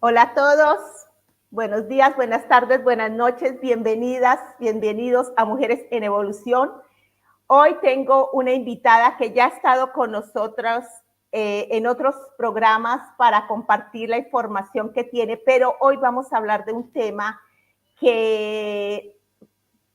Hola a todos, buenos días, buenas tardes, buenas noches, bienvenidas, bienvenidos a Mujeres en Evolución. Hoy tengo una invitada que ya ha estado con nosotros en otros programas para compartir la información que tiene, pero hoy vamos a hablar de un tema que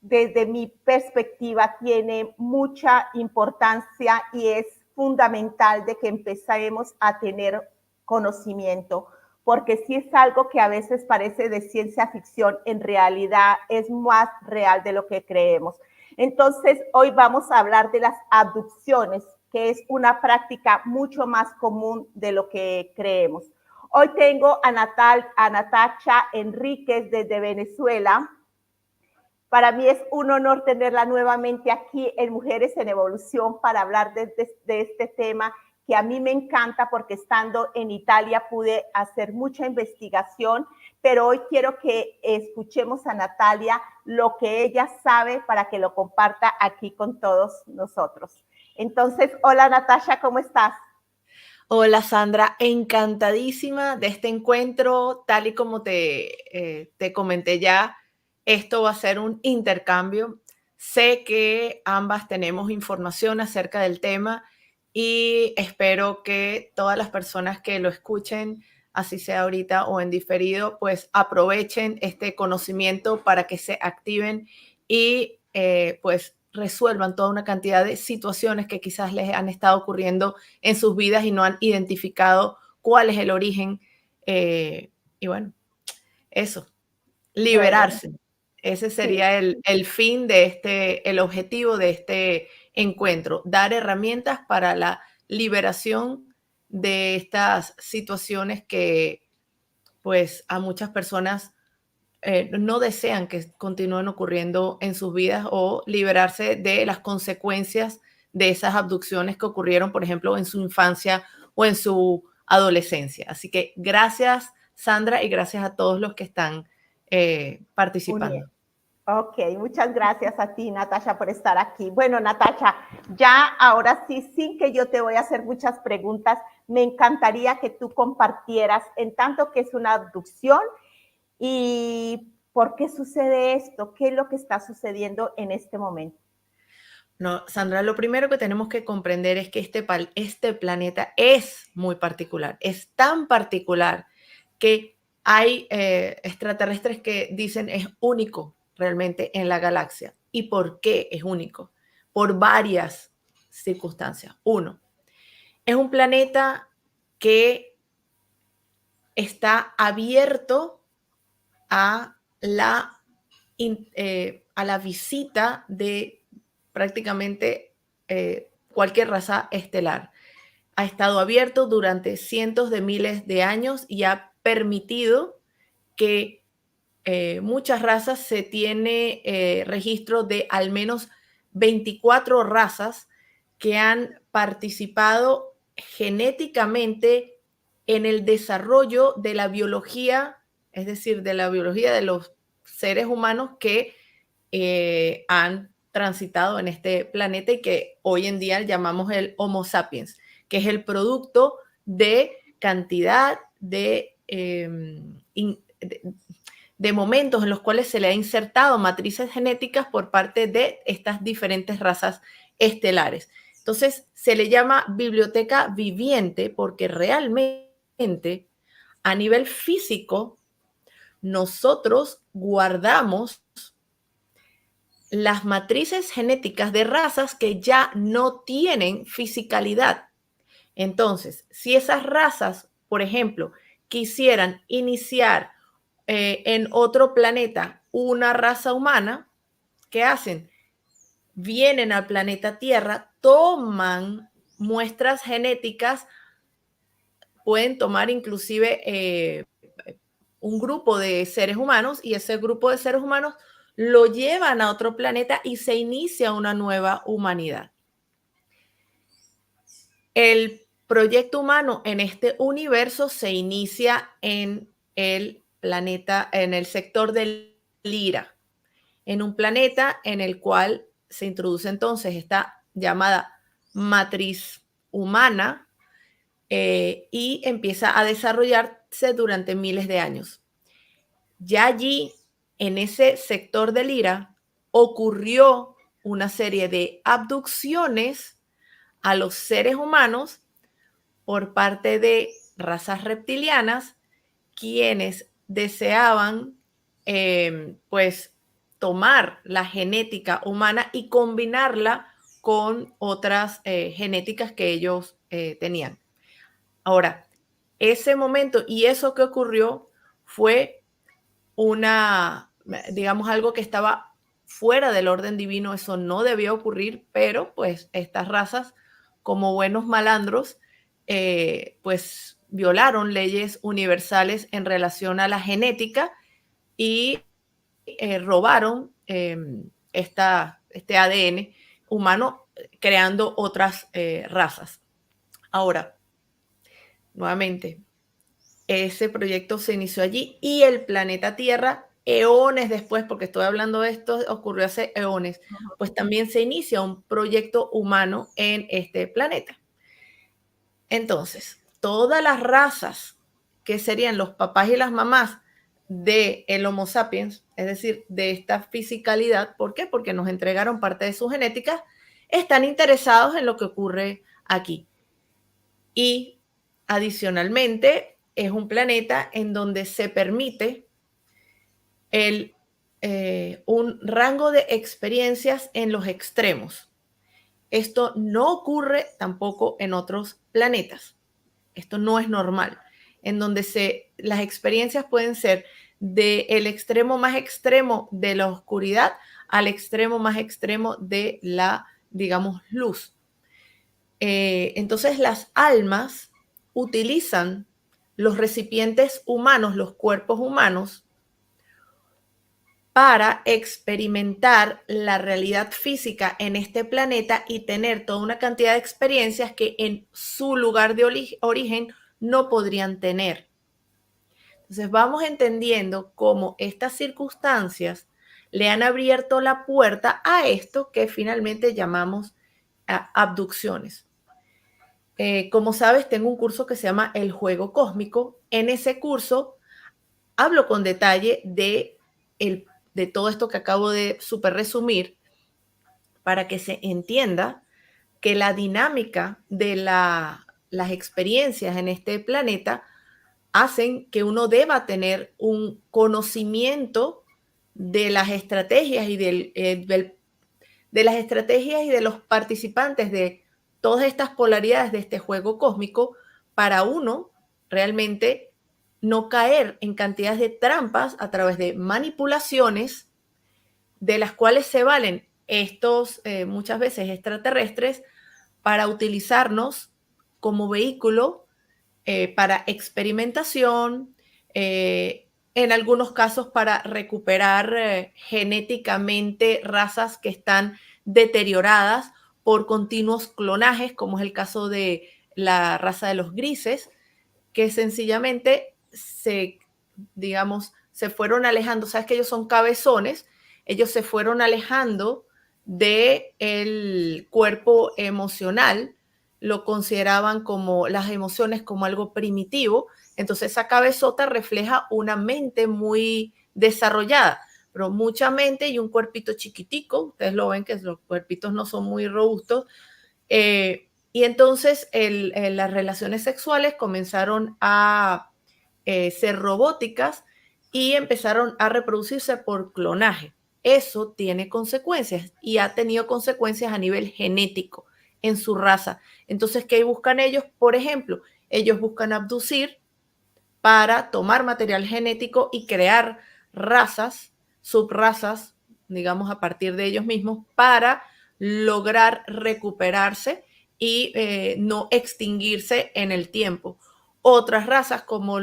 desde mi perspectiva tiene mucha importancia y es fundamental de que empecemos a tener conocimiento, porque si es algo que a veces parece de ciencia ficción, en realidad es más real de lo que creemos. Entonces, hoy vamos a hablar de las abducciones, que es una práctica mucho más común de lo que creemos. Hoy tengo a Natacha Enríquez desde Venezuela. Para mí es un honor tenerla nuevamente aquí en Mujeres en Evolución para hablar de este tema que a mí me encanta porque estando en Italia pude hacer mucha investigación, pero hoy quiero que escuchemos a Natalia lo que ella sabe para que lo comparta aquí con todos nosotros. Entonces, hola Natasha, ¿cómo estás? Hola Sandra, encantadísima de este encuentro, tal y como te comenté ya, esto va a ser un intercambio. Sé que ambas tenemos información acerca del tema y espero que todas las personas que lo escuchen, así sea ahorita o en diferido, pues aprovechen este conocimiento para que se activen y pues resuelvan toda una cantidad de situaciones que quizás les han estado ocurriendo en sus vidas y no han identificado cuál es el origen. Y bueno, eso, Bueno, liberarse. Ese sí. sería el fin de el objetivo de este encuentro, dar herramientas para la liberación de estas situaciones que pues a muchas personas no desean que continúen ocurriendo en sus vidas o liberarse de las consecuencias de esas abducciones que ocurrieron, por ejemplo, en su infancia o en su adolescencia. Así que gracias, Sandra, y gracias a todos los que están participando. Ok, muchas gracias a ti, Natasha, por estar aquí. Bueno, Natasha, ya ahora sí, sin que yo te voy a hacer muchas preguntas, me encantaría que tú compartieras en tanto que es una abducción y por qué sucede esto, qué es lo que está sucediendo en este momento. No, Sandra, lo primero que tenemos que comprender es que este planeta es muy particular, es tan particular que hay extraterrestres que dicen es único realmente en la galaxia. ¿Y por qué es único? Por varias circunstancias. Uno, es un planeta que está abierto a a la visita de prácticamente cualquier raza estelar. Ha estado abierto durante cientos de miles de años y ha permitido que muchas razas se tiene registro de al menos 24 razas que han participado genéticamente en el desarrollo de la biología, es decir, de la biología de los seres humanos que han transitado en este planeta y que hoy en día llamamos el Homo sapiens, que es el producto de cantidad de momentos en los cuales se le ha insertado matrices genéticas por parte de estas diferentes razas estelares. Entonces, se le llama biblioteca viviente porque realmente a nivel físico nosotros guardamos las matrices genéticas de razas que ya no tienen fisicalidad. Entonces, si esas razas, por ejemplo, quisieran iniciar en otro planeta una raza humana, ¿qué hacen? Vienen al planeta Tierra, toman muestras genéticas, pueden tomar inclusive un grupo de seres humanos y ese grupo de seres humanos lo llevan a otro planeta y se inicia una nueva humanidad. El proyecto humano en este universo se inicia en el planeta, en el sector del Lira, en un planeta en el cual se introduce entonces esta llamada matriz humana y empieza a desarrollar durante miles de años. Ya allí, en ese sector del Lira, ocurrió una serie de abducciones a los seres humanos por parte de razas reptilianas, quienes deseaban pues tomar la genética humana y combinarla con otras genéticas que ellos tenían. Ahora, ese momento y eso que ocurrió fue digamos, algo que estaba fuera del orden divino, eso no debía ocurrir, pero pues estas razas, como buenos malandros, pues violaron leyes universales en relación a la genética y robaron este ADN humano creando otras razas. Ahora, nuevamente, ese proyecto se inició allí y el planeta Tierra, eones después, porque estoy hablando de esto, ocurrió hace eones, pues también se inicia un proyecto humano en este planeta. Entonces, todas las razas que serían los papás y las mamás del Homo sapiens, es decir, de esta fisicalidad, ¿por qué? Porque nos entregaron parte de su genética, están interesados en lo que ocurre aquí. Y adicionalmente, es un planeta en donde se permite un rango de experiencias en los extremos. Esto no ocurre tampoco en otros planetas. Esto no es normal, en donde las experiencias pueden ser del extremo más extremo de la oscuridad al extremo más extremo de la, digamos, luz. Entonces las almas utilizan los recipientes humanos, los cuerpos humanos, para experimentar la realidad física en este planeta y tener toda una cantidad de experiencias que en su lugar de origen no podrían tener. Entonces vamos entendiendo cómo estas circunstancias le han abierto la puerta a esto que finalmente llamamos abducciones. Como sabes, tengo un curso que se llama El Juego Cósmico. En ese curso hablo con detalle de todo esto que acabo de súper resumir para que se entienda que la dinámica de las experiencias en este planeta hacen que uno deba tener un conocimiento de las estrategias y de las estrategias y de los participantes de todas estas polaridades de este juego cósmico para uno realmente no caer en cantidades de trampas a través de manipulaciones de las cuales se valen estos muchas veces extraterrestres para utilizarnos como vehículo para experimentación, en algunos casos para recuperar genéticamente razas que están deterioradas por continuos clonajes, como es el caso de la raza de los grises, que sencillamente se fueron alejando. Sabes que ellos son cabezones, ellos se fueron alejando del cuerpo emocional, lo consideraban como las emociones como algo primitivo, entonces esa cabezota refleja una mente muy desarrollada, pero mucha mente y un cuerpito chiquitico, ustedes lo ven que los cuerpitos no son muy robustos, y entonces las relaciones sexuales comenzaron a ser robóticas y empezaron a reproducirse por clonaje. Eso tiene consecuencias y ha tenido consecuencias a nivel genético en su raza. Entonces, ¿qué buscan ellos? Por ejemplo, ellos buscan abducir para tomar material genético y crear razas, subrazas, digamos, a partir de ellos mismos, para lograr recuperarse y no extinguirse en el tiempo. Otras razas como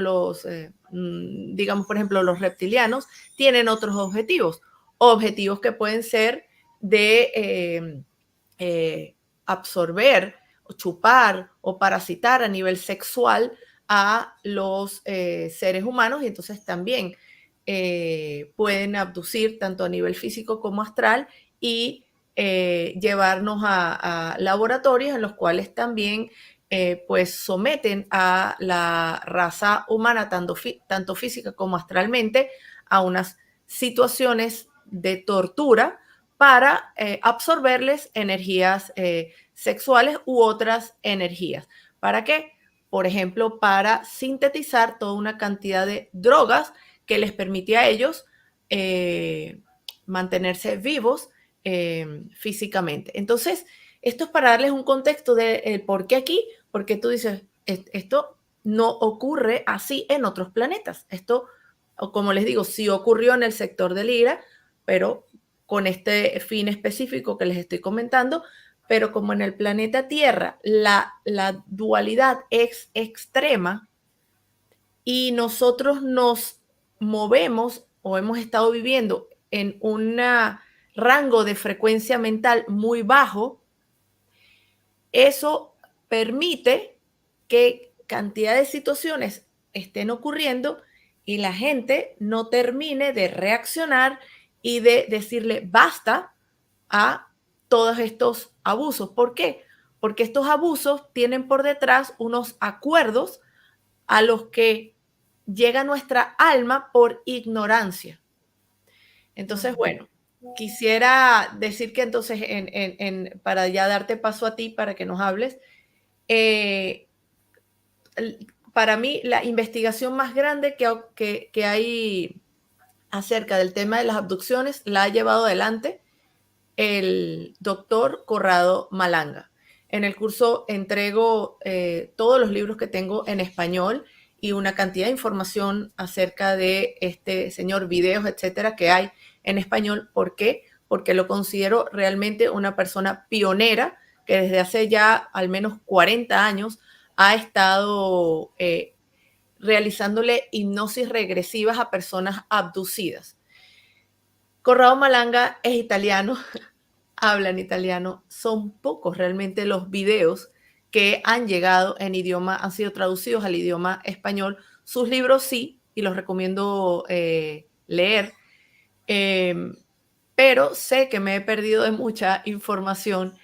digamos, por ejemplo, los reptilianos, tienen otros objetivos que pueden ser de absorber, o chupar o parasitar a nivel sexual a los seres humanos y entonces también pueden abducir tanto a nivel físico como astral y llevarnos a laboratorios en los cuales también pues someten a la raza humana, tanto física como astralmente, a unas situaciones de tortura para absorberles energías sexuales u otras energías. ¿Para qué? Por ejemplo, para sintetizar toda una cantidad de drogas que les permite a ellos mantenerse vivos físicamente. Entonces, esto es para darles un contexto de por qué aquí, porque tú dices, esto no ocurre así en otros planetas. Esto, como les digo, sí ocurrió en el sector de Lira, pero con este fin específico que les estoy comentando, pero como en el planeta Tierra la dualidad es extrema y nosotros nos movemos o hemos estado viviendo en un rango de frecuencia mental muy bajo, eso permite que cantidad de situaciones estén ocurriendo y la gente no termine de reaccionar y de decirle basta a todos estos abusos. ¿Por qué? Porque estos abusos tienen por detrás unos acuerdos a los que llega nuestra alma por ignorancia. Entonces, bueno, quisiera decir que entonces, para ya darte paso a ti para que nos hables, eh, para mí la investigación más grande que hay acerca del tema de las abducciones la ha llevado adelante el doctor Corrado Malanga. En el curso entrego todos los libros que tengo en español y una cantidad de información acerca de este señor, videos, etcétera, que hay en español. ¿Por qué? Porque lo considero realmente una persona pionera que desde hace ya al menos 40 años ha estado realizándole hipnosis regresivas a personas abducidas. Corrado Malanga es italiano, habla en italiano. Son pocos realmente los videos que han llegado en idioma, han sido traducidos al idioma español. Sus libros sí, y los recomiendo leer, pero sé que me he perdido de mucha información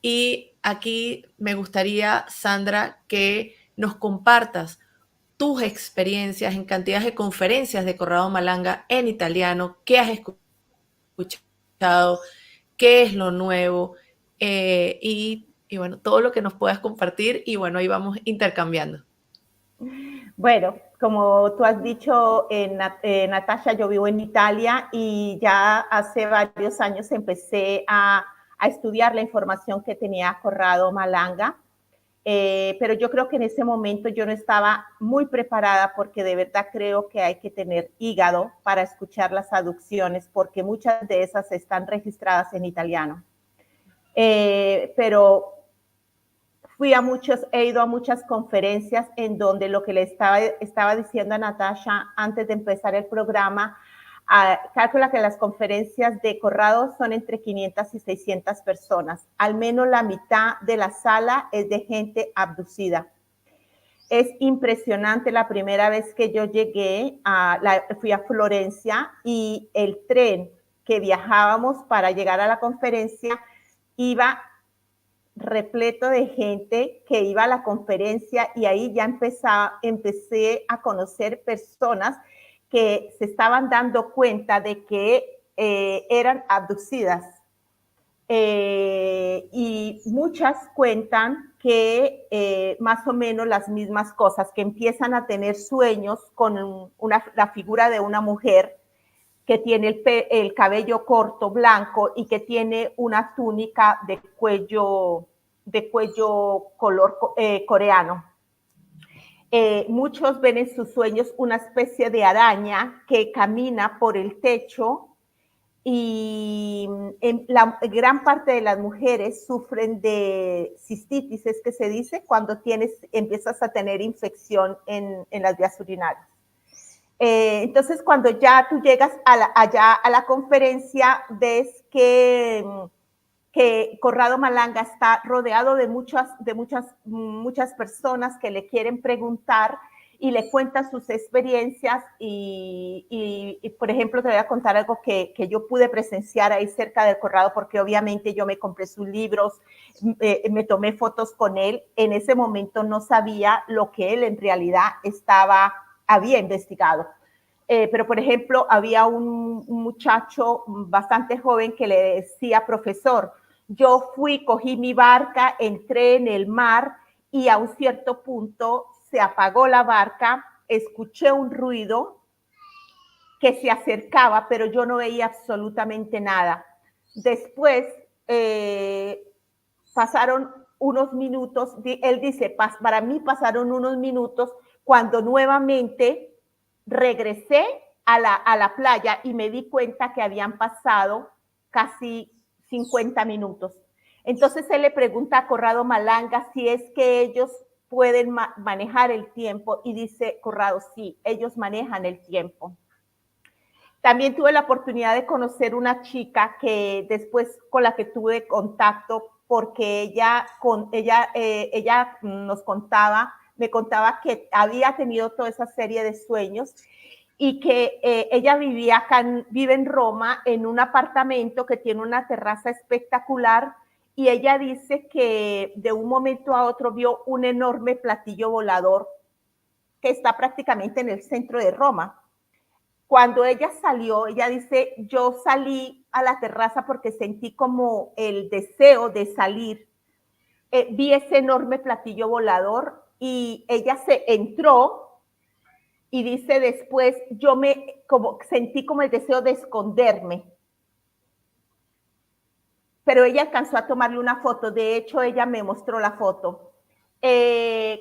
y aquí me gustaría, Sandra, que nos compartas tus experiencias en cantidad de conferencias de Corrado Malanga en italiano, qué has escuchado, qué es lo nuevo y bueno, todo lo que nos puedas compartir y bueno, ahí vamos intercambiando. Bueno, como tú has dicho, Natasha, yo vivo en Italia y ya hace varios años empecé a estudiar la información que tenía Corrado Malanga. Pero yo creo que en ese momento yo no estaba muy preparada porque de verdad creo que hay que tener hígado para escuchar las aducciones porque muchas de esas están registradas en italiano. Pero he ido a muchas conferencias en donde lo que le estaba diciendo a Natasha antes de empezar el programa, calcula que las conferencias de Corrado son entre 500 y 600 personas. Al menos la mitad de la sala es de gente abducida. Es impresionante. La primera vez que yo llegué, fui a Florencia y el tren que viajábamos para llegar a la conferencia iba repleto de gente que iba a la conferencia y ahí ya empecé a conocer personas que se estaban dando cuenta de que eran abducidas. Y muchas cuentan que más o menos las mismas cosas, que empiezan a tener sueños con la figura de una mujer que tiene el cabello corto, blanco, y que tiene una túnica de cuello color coreano. Muchos ven en sus sueños una especie de araña que camina por el techo y la gran parte de las mujeres sufren de cistitis, es que se dice, cuando empiezas a tener infección en las vías urinarias. Entonces, cuando ya tú llegas allá a la conferencia, ves que Corrado Malanga está rodeado de muchas personas que le quieren preguntar y le cuentan sus experiencias y, por ejemplo, te voy a contar algo que yo pude presenciar ahí cerca del Corrado, porque obviamente yo me compré sus libros, me tomé fotos con él. En ese momento no sabía lo que él en realidad había investigado. Pero, por ejemplo, había un muchacho bastante joven que le decía: profesor, yo cogí mi barca, entré en el mar y a un cierto punto se apagó la barca, escuché un ruido que se acercaba, pero yo no veía absolutamente nada. Después pasaron unos minutos, él dice, para mí pasaron unos minutos cuando nuevamente regresé a la playa y me di cuenta que habían pasado casi 50 minutos. Entonces él le pregunta a Corrado Malanga si es que ellos pueden manejar el tiempo y dice Corrado, sí, ellos manejan el tiempo. También tuve la oportunidad de conocer una chica que después con la que tuve contacto porque ella me contaba que había tenido toda esa serie de sueños y que ella vive en Roma en un apartamento que tiene una terraza espectacular y ella dice que de un momento a otro vio un enorme platillo volador que está prácticamente en el centro de Roma. Cuando ella salió, ella dice, yo salí a la terraza porque sentí como el deseo de salir. Vi ese enorme platillo volador y ella se entró y dice después, sentí como el deseo de esconderme. Pero ella alcanzó a tomarle una foto. De hecho, ella me mostró la foto.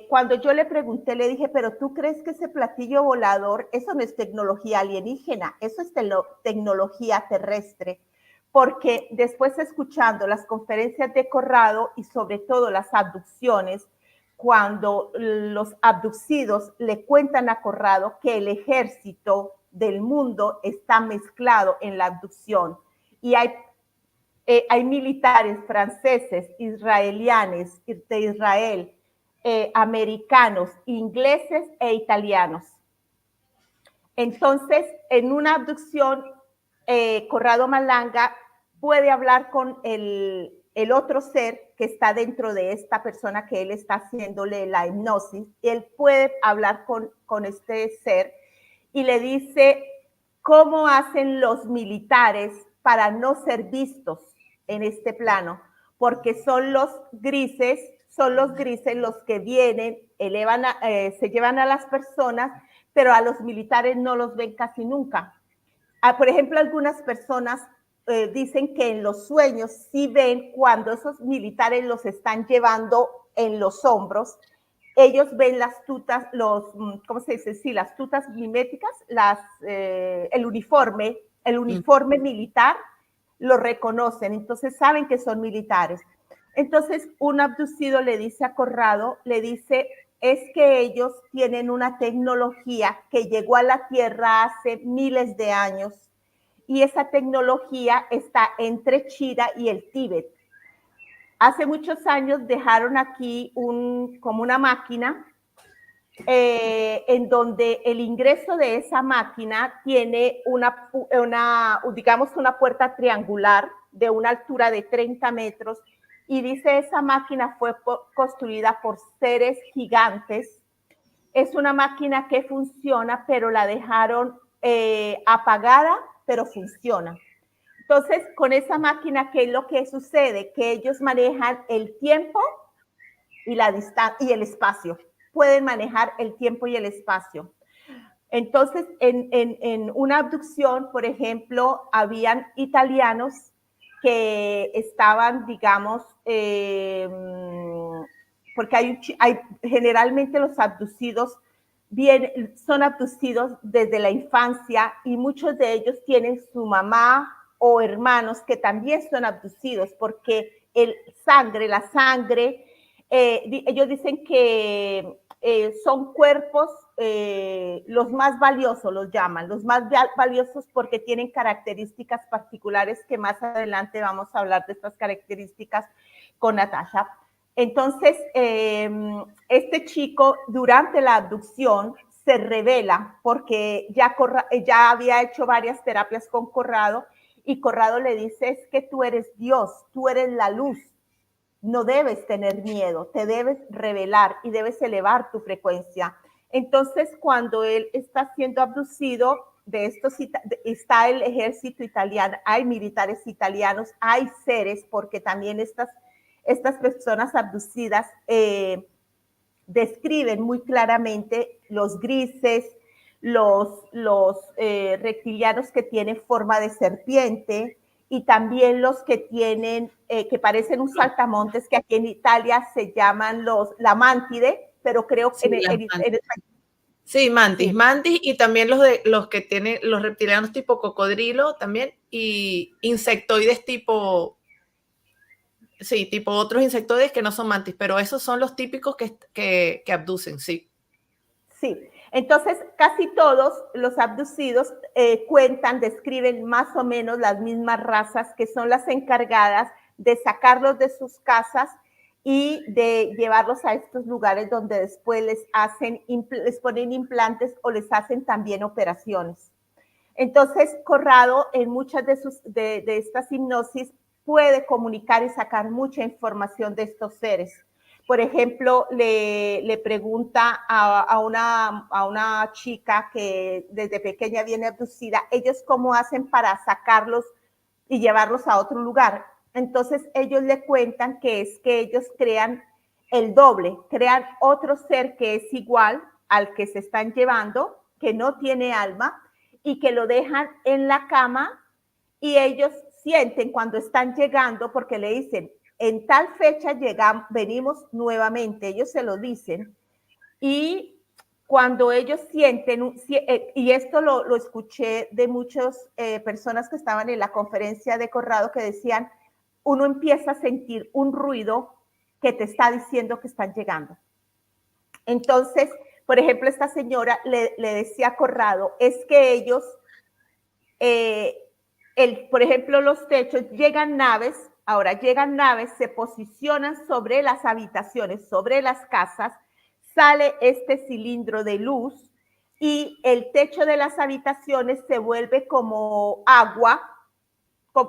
Cuando yo le pregunté, le dije, pero ¿tú crees que ese platillo volador, eso no es tecnología alienígena, eso es tecnología terrestre? Porque después escuchando las conferencias de Corrado y sobre todo las abducciones, cuando los abducidos le cuentan a Corrado que el ejército del mundo está mezclado en la abducción y hay militares franceses, israelianes, de Israel, americanos, ingleses e italianos. Entonces, en una abducción, Corrado Malanga puede hablar con el otro ser que está dentro de esta persona que él está haciéndole la hipnosis. Él puede hablar con este ser y le dice cómo hacen los militares para no ser vistos en este plano, porque son los grises los que vienen, se llevan a las personas, pero a los militares no los ven casi nunca. Por ejemplo, algunas personas dicen que en los sueños sí ven cuando esos militares los están llevando en los hombros. Ellos ven las tutas, ¿cómo se dice? Sí, las tutas miméticas, el uniforme militar, lo reconocen, entonces saben que son militares. Entonces, un abducido le dice a Corrado, le dice, es que ellos tienen una tecnología que llegó a la Tierra hace miles de años y esa tecnología está entre China y el Tíbet. Hace muchos años dejaron aquí como una máquina en donde el ingreso de esa máquina tiene digamos, una puerta triangular de una altura de 30 metros y dice esa máquina fue construida por seres gigantes. Es una máquina que funciona, pero la dejaron apagada, pero funciona. Entonces, con esa máquina, ¿qué es lo que sucede? Que ellos manejan el tiempo y la distancia y el espacio. Pueden manejar el tiempo y el espacio. Entonces, en una abducción, por ejemplo, habían italianos que estaban, digamos, porque generalmente los abducidos son abducidos desde la infancia y muchos de ellos tienen su mamá o hermanos que también son abducidos porque la sangre, ellos dicen que son cuerpos los más valiosos, los llaman, los más valiosos porque tienen características particulares que más adelante vamos a hablar de estas características con Natasha. Entonces, este chico durante la abducción se revela porque ya había hecho varias terapias con Corrado y Corrado le dice, es que tú eres Dios, tú eres la luz, no debes tener miedo, te debes revelar y debes elevar tu frecuencia. Entonces, cuando él está siendo abducido, de estos está el ejército italiano, hay militares italianos, hay seres, porque también estas personas abducidas describen muy claramente los grises, los reptilianos que tienen forma de serpiente y también los que tienen, que parecen un saltamontes, que aquí en Italia se llaman la mantide, pero creo que Sí, en español. sí, mantis, Sí, mantis y también los que tienen los reptilianos tipo cocodrilo también y insectoides tipo, sí, tipo otros insectoides que no son mantis, pero esos son los típicos que abducen, sí. sí. Entonces, casi todos los abducidos cuentan, describen más o menos las mismas razas que son las encargadas de sacarlos de sus casas y de llevarlos a estos lugares donde después les ponen implantes o les hacen también operaciones. Entonces, Corrado en muchas de estas hipnosis puede comunicar y sacar mucha información de estos seres. Por ejemplo, le pregunta a una chica que desde pequeña viene abducida, ellos cómo hacen para sacarlos y llevarlos a otro lugar. Entonces ellos le cuentan que es que ellos crean el doble, crean otro ser que es igual al que se están llevando, que no tiene alma, y que lo dejan en la cama y ellos sienten cuando están llegando, porque le dicen, en tal fecha llegamos, venimos nuevamente, ellos se lo dicen, y cuando ellos sienten, y esto lo escuché de muchas personas que estaban en la conferencia de Corrado que decían, uno empieza a sentir un ruido que te está diciendo que están llegando. Entonces, por ejemplo, esta señora le decía a Corrado, es que ellos, por ejemplo, los techos, llegan naves, ahora llegan naves, se posicionan sobre las habitaciones, sobre las casas, sale este cilindro de luz y el techo de las habitaciones se vuelve como agua.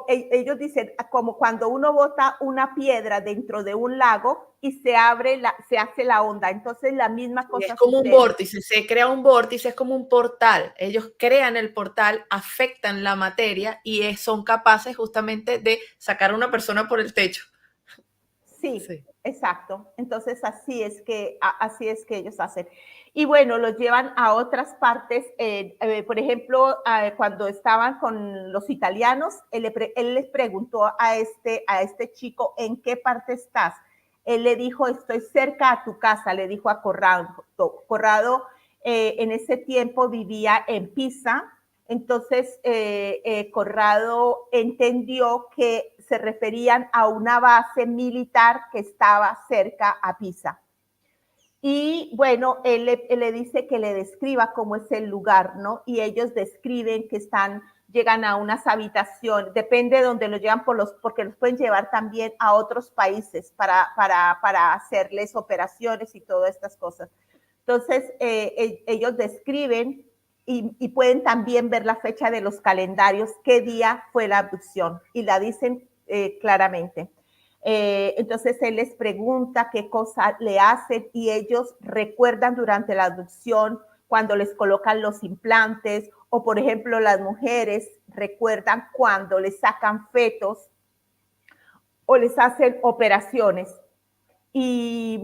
Ellos dicen, como cuando uno bota una piedra dentro de un lago y se hace la onda. Entonces la misma Y es cosa como un sucede. vórtice, se crea un vórtice, es como un portal. Ellos crean el portal, afectan la materia y son capaces justamente de sacar a una persona por el techo. Sí, Sí. exacto. Entonces así es que ellos hacen. Y bueno, los llevan a otras partes. Por ejemplo, cuando estaban con los italianos, él les preguntó a este chico, ¿en qué parte estás? Él le dijo, estoy cerca a tu casa, le dijo a Corrado. Corrado en ese tiempo vivía en Pisa. Entonces, Corrado entendió que se referían a una base militar que estaba cerca a Pisa. Y bueno, él le dice que le describa cómo es el lugar, ¿no? Y ellos describen que llegan a unas habitaciones, depende de donde los llevan porque los pueden llevar también a otros países para hacerles operaciones y todas estas cosas. Entonces, ellos describen y pueden también ver la fecha de los calendarios, qué día fue la abducción, y la dicen claramente. Entonces él les pregunta qué cosa le hacen y ellos recuerdan durante la abducción cuando les colocan los implantes o por ejemplo las mujeres recuerdan cuando les sacan fetos o les hacen operaciones. Y,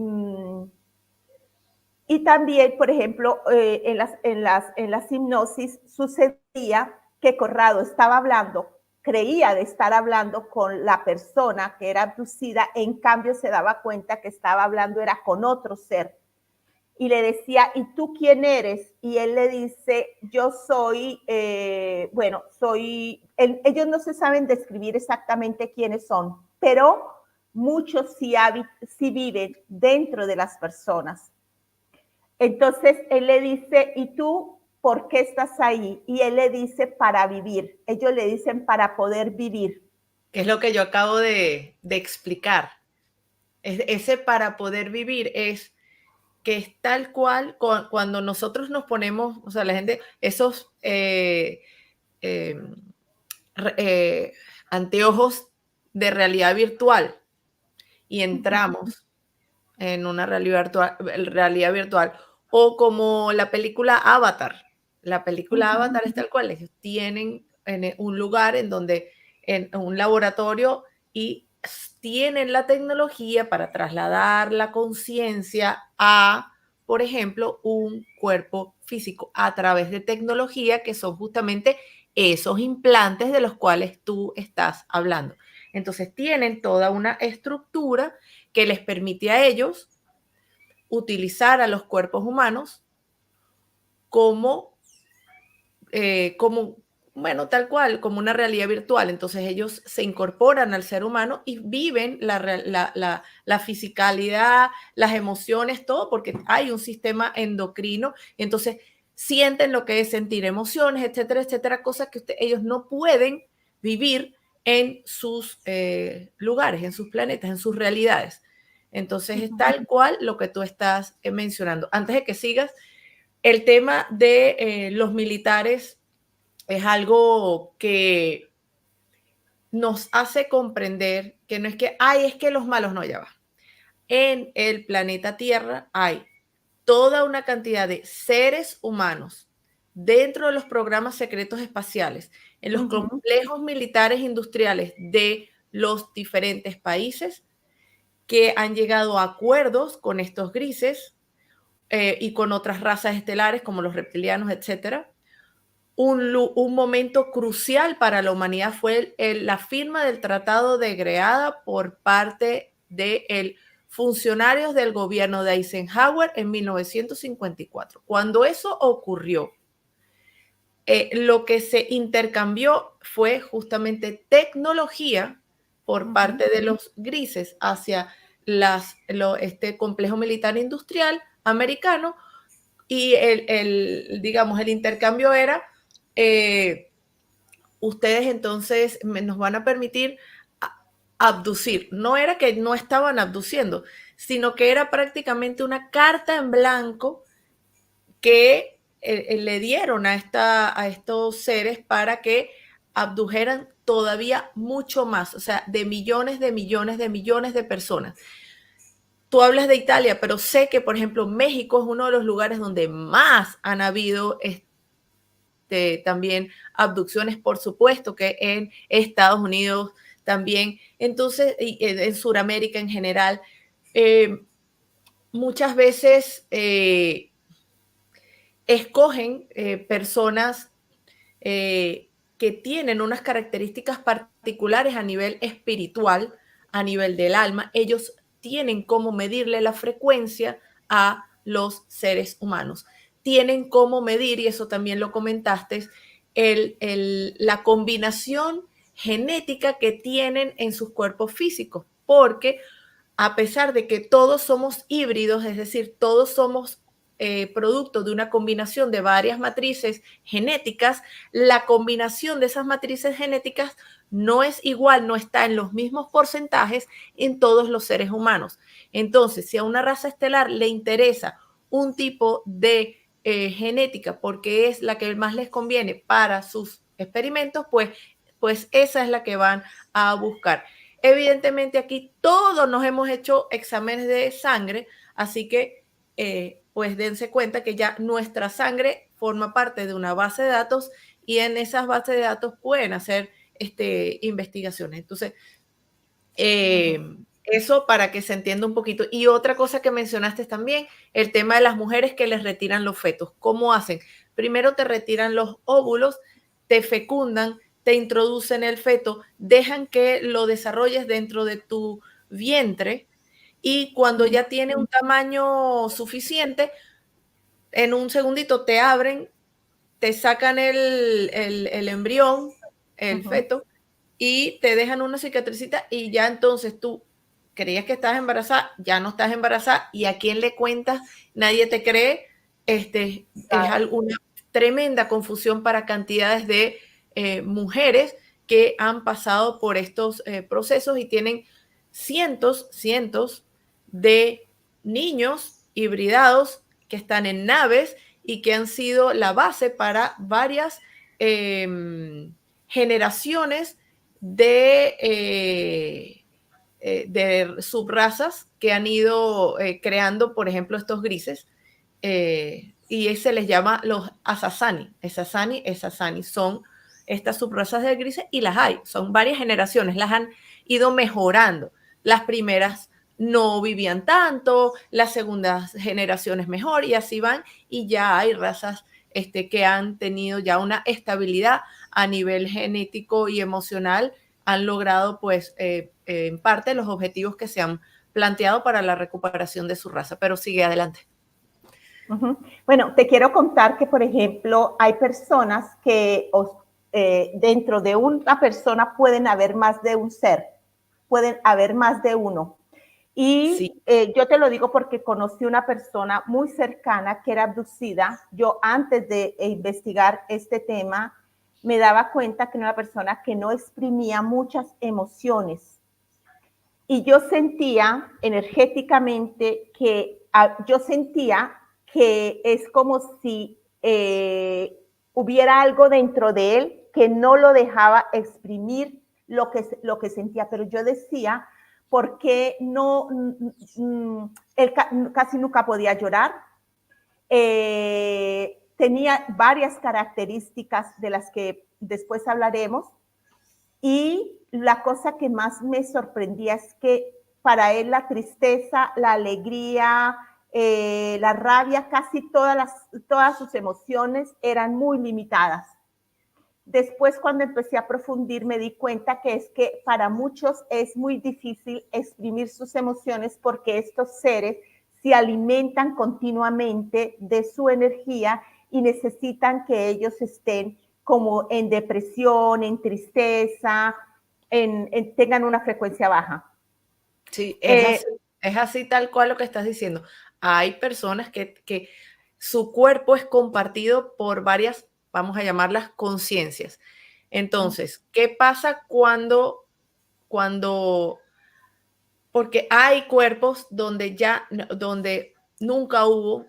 y también, por ejemplo, en las hipnosis sucedía que Corrado estaba hablando, creía de estar hablando con la persona que era abducida, en cambio se daba cuenta que estaba hablando era con otro ser. Y le decía, ¿y tú quién eres? Y él le dice, yo soy, ellos no se saben describir exactamente quiénes son, pero muchos sí viven dentro de las personas. Entonces él le dice, ¿y tú por qué estás ahí? Y él le dice, para vivir. Ellos le dicen, para poder vivir. Es lo que yo acabo de explicar. Ese para poder vivir es que es tal cual cuando nosotros nos ponemos, o sea, la gente, esos anteojos de realidad virtual y entramos en una realidad virtual, o como la película Avatar. La película Avatar es tal cual, ellos tienen en un lugar en donde, en un laboratorio, y tienen la tecnología para trasladar la conciencia a, por ejemplo, un cuerpo físico a través de tecnología que son justamente esos implantes de los cuales tú estás hablando. Entonces tienen toda una estructura que les permite a ellos utilizar a los cuerpos humanos como, bueno, tal cual, como una realidad virtual. Entonces ellos se incorporan al ser humano y viven la fisicalidad, las emociones, todo, porque hay un sistema endocrino. Entonces sienten lo que es sentir emociones, etcétera, etcétera, cosas que ellos no pueden vivir en sus lugares, en sus planetas, en sus realidades. Entonces es tal cual lo que tú estás mencionando. Antes de que sigas, el tema de los militares es algo que nos hace comprender que no es que, ay, es que los malos no, ya va. En el planeta Tierra hay toda una cantidad de seres humanos dentro de los programas secretos espaciales, en los complejos militares industriales de los diferentes países, que han llegado a acuerdos con estos grises y con otras razas estelares como los reptilianos, etcétera. Un momento crucial para la humanidad fue la firma del Tratado de Greada por parte de funcionarios del gobierno de Eisenhower en 1954. Cuando eso ocurrió, lo que se intercambió fue justamente tecnología por parte de los grises hacia este complejo militar industrial americano, y digamos, el intercambio era, ustedes entonces nos van a permitir abducir. No era que no estaban abduciendo, sino que era prácticamente una carta en blanco que le dieron a estos seres para que abdujeran todavía mucho más, o sea, de millones de millones de millones de personas. Tú hablas de Italia, pero sé que, por ejemplo, México es uno de los lugares donde más han habido también abducciones, por supuesto que en Estados Unidos también. Entonces, en Sudamérica en general, muchas veces escogen personas que tienen unas características particulares a nivel espiritual, a nivel del alma. Ellos tienen cómo medirle la frecuencia a los seres humanos. Tienen cómo medir, y eso también lo comentaste, la combinación genética que tienen en sus cuerpos físicos, porque a pesar de que todos somos híbridos, es decir, todos somos producto de una combinación de varias matrices genéticas, la combinación de esas matrices genéticas no es igual, no está en los mismos porcentajes en todos los seres humanos. Entonces, si a una raza estelar le interesa un tipo de genética porque es la que más les conviene para sus experimentos, pues esa es la que van a buscar. Evidentemente aquí todos nos hemos hecho exámenes de sangre, así que pues dense cuenta que ya nuestra sangre forma parte de una base de datos, y en esas bases de datos pueden hacer investigaciones. Entonces, eso para que se entienda un poquito. Y otra cosa que mencionaste también, el tema de las mujeres que les retiran los fetos. ¿Cómo hacen? Primero te retiran los óvulos, te fecundan, te introducen el feto, dejan que lo desarrolles dentro de tu vientre, y cuando ya tiene un tamaño suficiente, en un segundito te abren, te sacan el embrión, el feto, y te dejan una cicatricita, y ya entonces tú creías que estás embarazada, ya no estás embarazada, y a quién le cuentas, nadie te cree. Es una tremenda confusión para cantidades de mujeres que han pasado por estos procesos y tienen cientos de niños hibridados que están en naves y que han sido la base para varias generaciones de subrazas que han ido creando, por ejemplo, estos grises. Y se les llama los Asasani. Esasani son estas subrazas de grises y las hay. Son varias generaciones, las han ido mejorando. Las primeras no vivían tanto, las segundas generaciones mejor y así van. Y ya hay razas que han tenido ya una estabilidad a nivel genético y emocional, han logrado pues en parte los objetivos que se han planteado para la recuperación de su raza. Pero sigue adelante. Bueno, te quiero contar que, por ejemplo, hay personas que dentro de una persona pueden haber más de un ser, pueden haber más de uno. Y sí. Yo te lo digo porque conocí una persona muy cercana que era abducida. Yo antes de investigar este tema me daba cuenta que era una persona que no exprimía muchas emociones. Y yo sentía energéticamente que es como si hubiera algo dentro de él que no lo dejaba exprimir lo que sentía. Pero yo decía, ¿por qué no? Él casi nunca podía llorar. Tenía varias características de las que después hablaremos. Y la cosa que más me sorprendía es que para él la tristeza, la alegría, la rabia, casi todas sus emociones eran muy limitadas. Después, cuando empecé a profundir, me di cuenta que es que para muchos es muy difícil exprimir sus emociones porque estos seres se alimentan continuamente de su energía y necesitan que ellos estén como en depresión, en tristeza, tengan una frecuencia baja. Sí, es así tal cual lo que estás diciendo. Hay personas que su cuerpo es compartido por varias, vamos a llamarlas conciencias. Entonces, ¿qué pasa cuando, porque hay cuerpos donde nunca hubo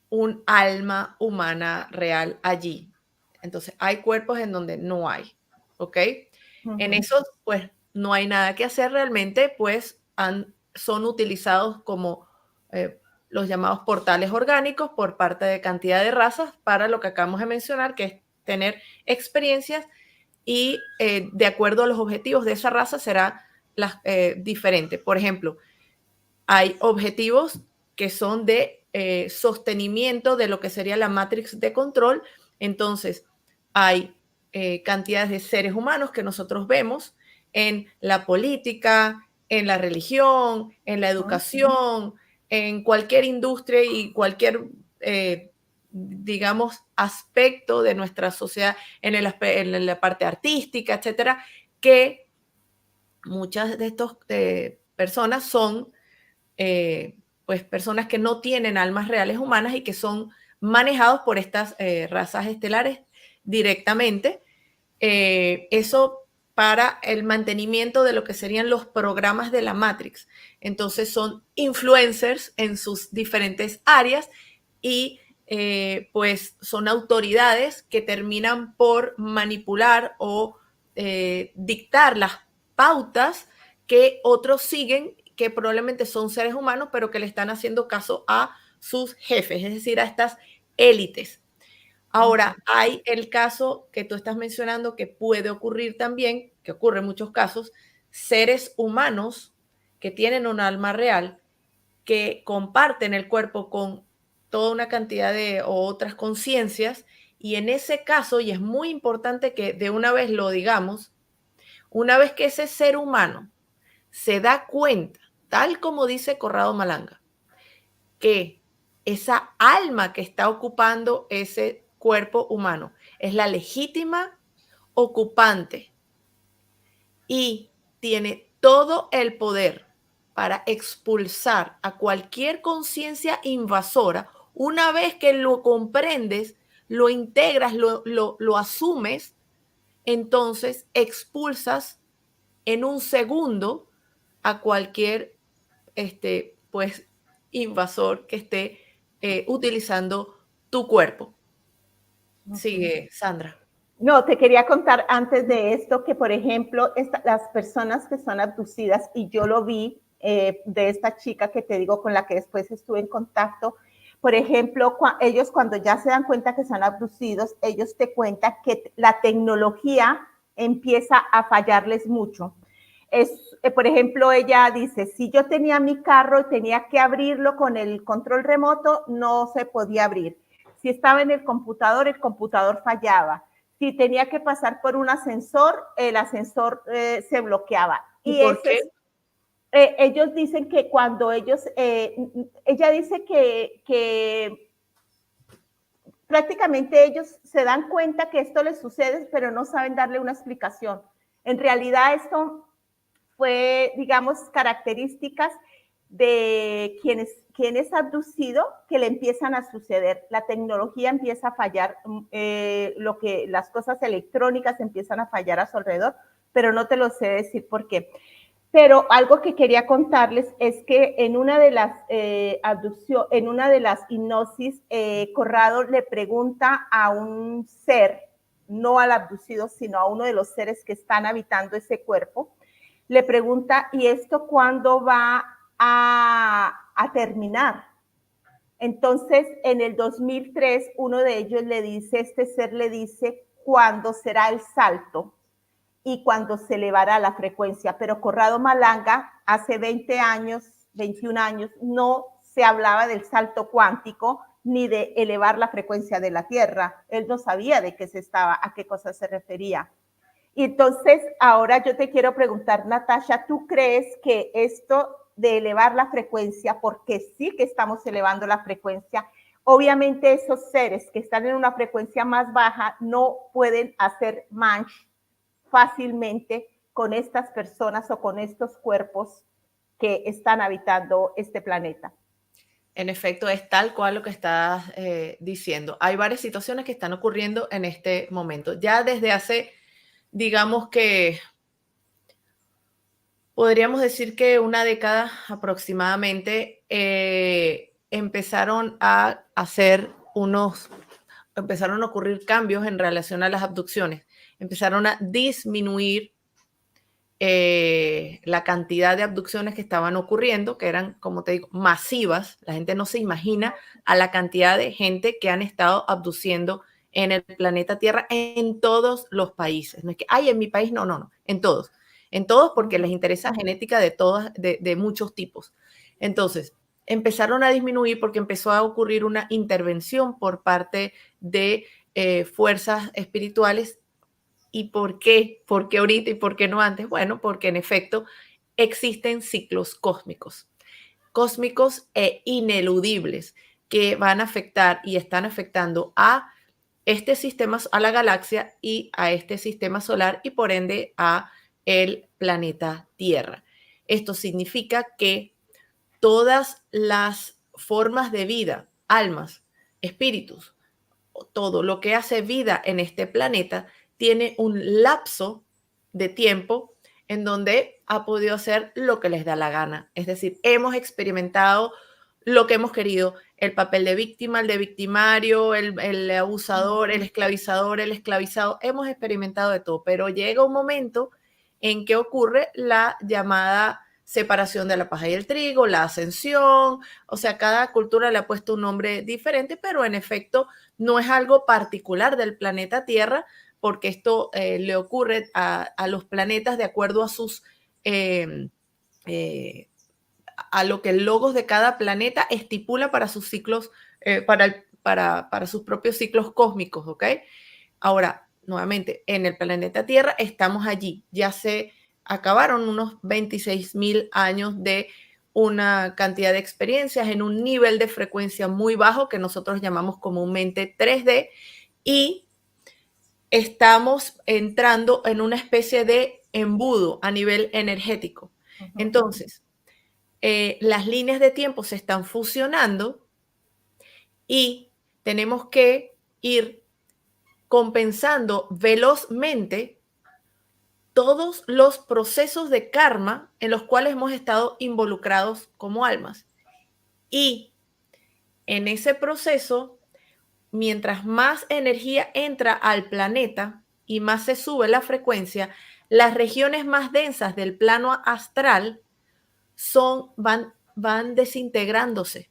un alma humana real allí? Entonces, hay cuerpos en donde no hay, ¿ok? En esos, pues, no hay nada que hacer realmente, pues, son utilizados como los llamados portales orgánicos por parte de cantidad de razas para lo que acabamos de mencionar, que es tener experiencias y de acuerdo a los objetivos de esa raza será diferente. Por ejemplo, hay objetivos que son de sostenimiento de lo que sería la matrix de control. Entonces, hay cantidades de seres humanos que nosotros vemos en la política, en la religión, en la educación, en cualquier industria y cualquier, digamos, aspecto de nuestra sociedad, en la parte artística, etcétera, que muchas de estas personas son pues personas que no tienen almas reales humanas y que son manejados por estas razas estelares directamente. Eso para el mantenimiento de lo que serían los programas de la Matrix. Entonces son influencers en sus diferentes áreas y pues son autoridades que terminan por manipular o dictar las pautas que otros siguen, que probablemente son seres humanos, pero que le están haciendo caso a sus jefes, es decir, a estas élites. Ahora, hay el caso que tú estás mencionando que puede ocurrir también, que ocurre en muchos casos, seres humanos que tienen un alma real, que comparten el cuerpo con toda una cantidad de otras conciencias, y en ese caso, y es muy importante que de una vez lo digamos, una vez que ese ser humano se da cuenta, tal como dice Corrado Malanga, que esa alma que está ocupando ese cuerpo humano es la legítima ocupante y tiene todo el poder para expulsar a cualquier conciencia invasora. Una vez que lo comprendes, lo integras, lo asumes, entonces expulsas en un segundo a cualquier pues invasor que esté utilizando tu cuerpo. Sigue, Sandra. No, te quería contar antes de esto que, por ejemplo, las personas que son abducidas, y yo lo vi de esta chica que te digo con la que después estuve en contacto, por ejemplo, ellos cuando ya se dan cuenta que son abducidos, ellos te cuentan que la tecnología empieza a fallarles mucho. Por ejemplo, ella dice, si yo tenía mi carro y tenía que abrirlo con el control remoto, no se podía abrir. Si estaba en el computador fallaba. Si tenía que pasar por un ascensor, el ascensor se bloqueaba. ¿Y por qué? Ellos dicen que cuando ella dice que prácticamente ellos se dan cuenta que esto les sucede, pero no saben darle una explicación. En realidad esto fue, digamos, características de quien es abducido que le empiezan a suceder. La tecnología empieza a fallar, las cosas electrónicas empiezan a fallar a su alrededor, pero no te lo sé decir por qué. Pero algo que quería contarles es que en una de las en una de las hipnosis, Corrado le pregunta a un ser, no al abducido, sino a uno de los seres que están habitando ese cuerpo, le pregunta, ¿y esto cuándo va a terminar? Entonces, en el 2003, uno de ellos le dice, este ser le dice, ¿cuándo será el salto? Y cuando se elevará la frecuencia. Pero Corrado Malanga, hace 20 años, 21 años, no se hablaba del salto cuántico ni de elevar la frecuencia de la Tierra. Él no sabía de qué a qué cosa se refería. Y entonces, ahora yo te quiero preguntar, Natasha, ¿tú crees que esto de elevar la frecuencia, porque sí que estamos elevando la frecuencia, obviamente esos seres que están en una frecuencia más baja no pueden hacer match fácilmente con estas personas o con estos cuerpos que están habitando este planeta? En efecto, es tal cual lo que estás diciendo. Hay varias situaciones que están ocurriendo en este momento. Ya desde hace, digamos que, podríamos decir que una década aproximadamente, empezaron a ocurrir cambios en relación a las abducciones. Empezaron a disminuir la cantidad de abducciones que estaban ocurriendo, que eran, como te digo, masivas. La gente no se imagina a la cantidad de gente que han estado abduciendo en el planeta Tierra en todos los países. No es que, ay, en mi país, no, no, no, en todos porque les interesa genética de muchos tipos. Entonces, empezaron a disminuir porque empezó a ocurrir una intervención por parte de fuerzas espirituales. ¿Y por qué? ¿Por qué ahorita y por qué no antes? Bueno, porque en efecto existen ciclos cósmicos e ineludibles que van a afectar y están afectando a este sistema, a la galaxia y a este sistema solar y por ende a el planeta Tierra. Esto significa que todas las formas de vida, almas, espíritus, todo lo que hace vida en este planeta tiene un lapso de tiempo en donde ha podido hacer lo que les da la gana. Es decir, hemos experimentado lo que hemos querido, el papel de víctima, el de victimario, el abusador, el esclavizador, el esclavizado. Hemos experimentado de todo, pero llega un momento en que ocurre la llamada separación de la paja y el trigo, la ascensión. O sea, cada cultura le ha puesto un nombre diferente, pero en efecto no es algo particular del planeta Tierra, porque esto le ocurre a los planetas de acuerdo a sus a lo que el logos de cada planeta estipula para sus ciclos, para sus propios ciclos cósmicos, ¿ok? Ahora, nuevamente, en el planeta Tierra estamos allí. Ya se acabaron unos 26,000 años de una cantidad de experiencias en un nivel de frecuencia muy bajo que nosotros llamamos comúnmente 3D y estamos entrando en una especie de embudo a nivel energético. Entonces, las líneas de tiempo se están fusionando y tenemos que ir compensando velozmente todos los procesos de karma en los cuales hemos estado involucrados como almas. Y en ese proceso, mientras más energía entra al planeta y más se sube la frecuencia, las regiones más densas del plano astral van desintegrándose.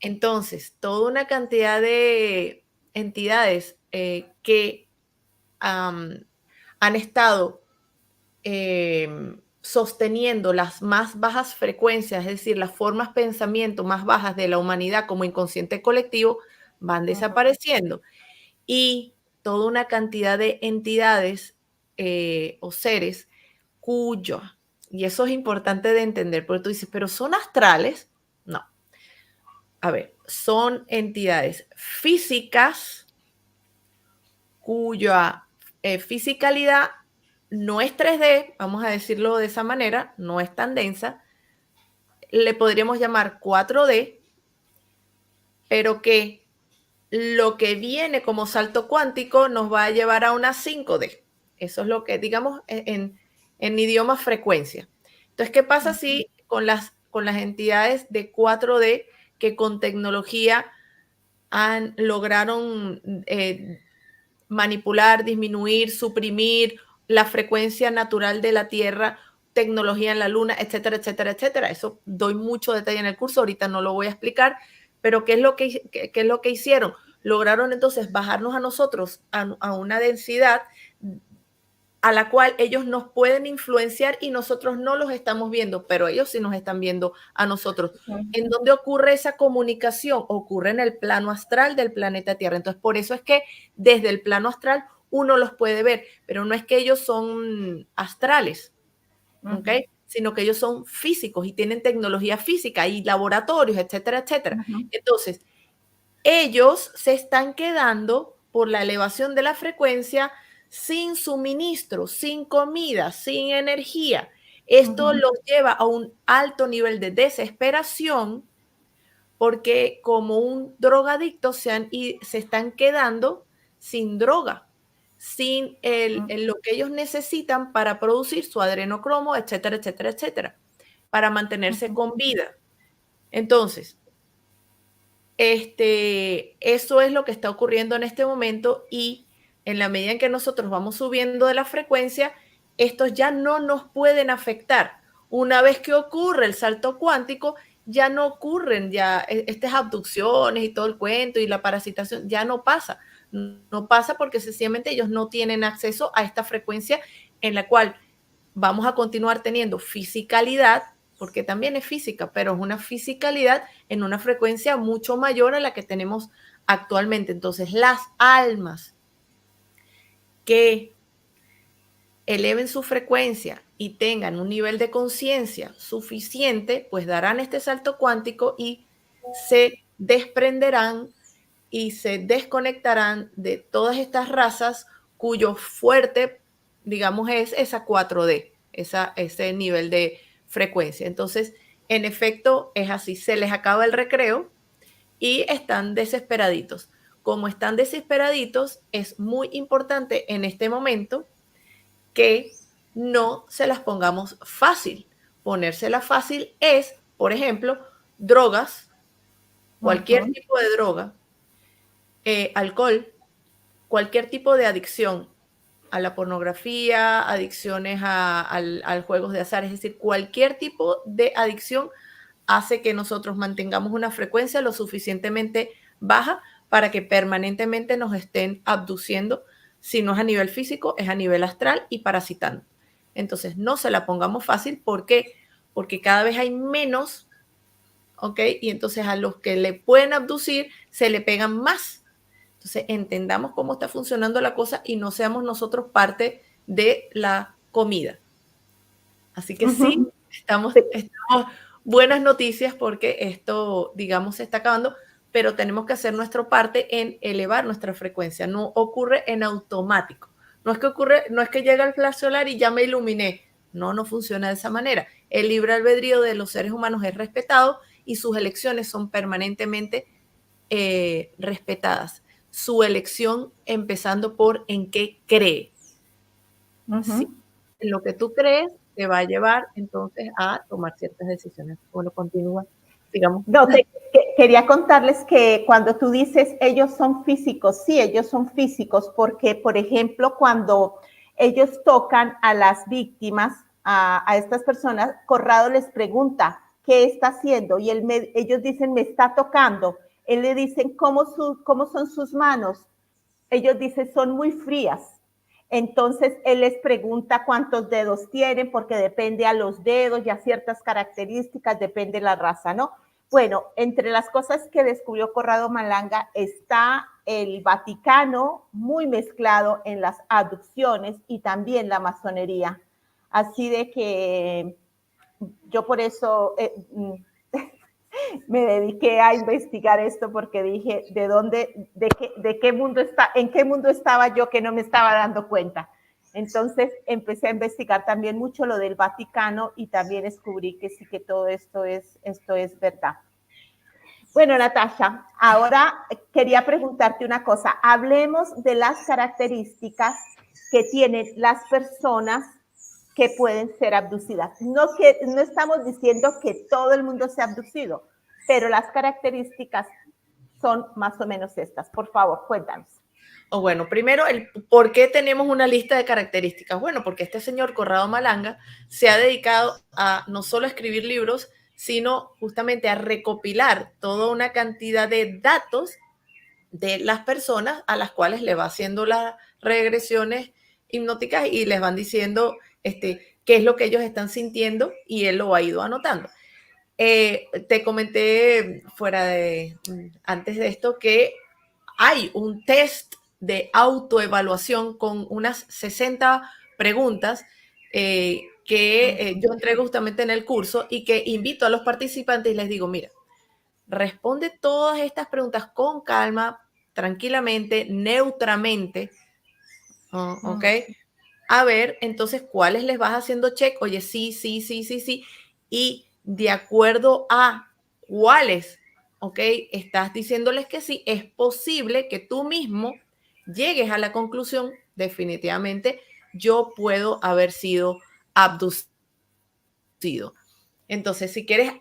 Entonces, toda una cantidad de entidades que han estado sosteniendo las más bajas frecuencias, es decir, las formas pensamiento más bajas de la humanidad como inconsciente colectivo, van desapareciendo. Y toda una cantidad de entidades o seres cuyo, y eso es importante de entender, porque tú dices, pero ¿son astrales? No. A ver, son entidades físicas cuya fisicalidad no es 3D, vamos a decirlo de esa manera, no es tan densa, le podríamos llamar 4D, pero que lo que viene como salto cuántico nos va a llevar a una 5D. Eso es lo que, digamos, en idioma frecuencia. Entonces, ¿qué pasa si con las entidades de 4D que con tecnología lograron manipular, disminuir, suprimir la frecuencia natural de la Tierra, tecnología en la Luna, etcétera, etcétera, etcétera? Eso doy mucho detalle en el curso, ahorita no lo voy a explicar, pero ¿qué es lo que hicieron? Lograron entonces bajarnos a nosotros a una densidad a la cual ellos nos pueden influenciar y nosotros no los estamos viendo, pero ellos sí nos están viendo a nosotros. ¿En dónde ocurre esa comunicación? Ocurre en el plano astral del planeta Tierra. Entonces, por eso es que desde el plano astral uno los puede ver, pero no es que ellos son astrales, ¿ok? Sino que ellos son físicos y tienen tecnología física y laboratorios, etcétera, etcétera. Entonces, ellos se están quedando por la elevación de la frecuencia sin suministro, sin comida, sin energía. Esto los lleva a un alto nivel de desesperación porque como un drogadicto se están quedando sin droga, sin lo que ellos necesitan para producir su adrenocromo, etcétera, etcétera, etcétera, para mantenerse con vida. Entonces, eso es lo que está ocurriendo en este momento y en la medida en que nosotros vamos subiendo de la frecuencia, estos ya no nos pueden afectar. Una vez que ocurre el salto cuántico, ya no ocurren estas abducciones y todo el cuento y la parasitación, ya no pasa. No pasa porque sencillamente ellos no tienen acceso a esta frecuencia en la cual vamos a continuar teniendo fisicalidad, porque también es física, pero es una fisicalidad en una frecuencia mucho mayor a la que tenemos actualmente. Entonces, las almas que eleven su frecuencia y tengan un nivel de conciencia suficiente, pues darán este salto cuántico y se desprenderán y se desconectarán de todas estas razas cuyo fuerte, digamos, es esa 4D, ese nivel de frecuencia. Entonces, en efecto, es así, se les acaba el recreo y están desesperaditos. Como están desesperaditos, es muy importante en este momento que no se las pongamos fácil. Ponérsela fácil es, por ejemplo, drogas, cualquier tipo de droga, alcohol, cualquier tipo de adicción a la pornografía, adicciones al juegos de azar, es decir, cualquier tipo de adicción hace que nosotros mantengamos una frecuencia lo suficientemente baja para que permanentemente nos estén abduciendo. Si no es a nivel físico, es a nivel astral y parasitando. Entonces, no se la pongamos fácil. ¿Por qué? Porque cada vez hay menos, ¿ok? Y entonces a los que le pueden abducir, se le pegan más. Entonces, entendamos cómo está funcionando la cosa y no seamos nosotros parte de la comida. Así que sí, estamos buenas noticias porque esto, digamos, se está acabando, pero tenemos que hacer nuestra parte en elevar nuestra frecuencia. No ocurre en automático. No es que llega el flash solar y ya me iluminé. No, no funciona de esa manera. El libre albedrío de los seres humanos es respetado y sus elecciones son permanentemente respetadas. Su elección empezando por en qué cree. Sí, en lo que tú crees te va a llevar entonces a tomar ciertas decisiones. Bueno, continúa. digamos. No, quería contarles que cuando tú dices ellos son físicos, sí, ellos son físicos porque, por ejemplo, cuando ellos tocan a las víctimas, a estas personas, Corrado les pregunta, ¿qué está haciendo? Y ellos dicen, me está tocando. Él le dicen, ¿cómo son sus manos? Ellos dicen, son muy frías. Entonces, él les pregunta cuántos dedos tienen, porque depende a los dedos y a ciertas características, depende la raza, ¿no? Bueno, entre las cosas que descubrió Corrado Malanga está el Vaticano muy mezclado en las abducciones y también la masonería. Así de que yo por eso me dediqué a investigar esto porque dije, de qué mundo está, en qué mundo estaba yo que no me estaba dando cuenta. Entonces empecé a investigar también mucho lo del Vaticano y también descubrí que sí que todo esto es verdad. Bueno, Natasha, ahora quería preguntarte una cosa. Hablemos de las características que tienen las personas que pueden ser abducidas. No estamos diciendo que todo el mundo sea abducido, pero las características son más o menos estas. Por favor, cuéntanos. Bueno, primero, ¿por qué tenemos una lista de características? Bueno, porque este señor Corrado Malanga se ha dedicado a no solo escribir libros, sino justamente a recopilar toda una cantidad de datos de las personas a las cuales le va haciendo las regresiones hipnóticas y les van diciendo qué es lo que ellos están sintiendo y él lo ha ido anotando. Te comenté antes de esto que hay un test de autoevaluación con unas 60 preguntas que yo entrego justamente en el curso y que invito a los participantes y les digo, mira, responde todas estas preguntas con calma, tranquilamente, neutramente, ¿ok? A ver, entonces, ¿cuáles les vas haciendo check? Oye, sí, sí, sí, sí, sí. Y de acuerdo a cuáles, ¿ok? Estás diciéndoles que sí, es posible que tú mismo llegues a la conclusión, definitivamente, yo puedo haber sido abducido. Entonces, si quieres,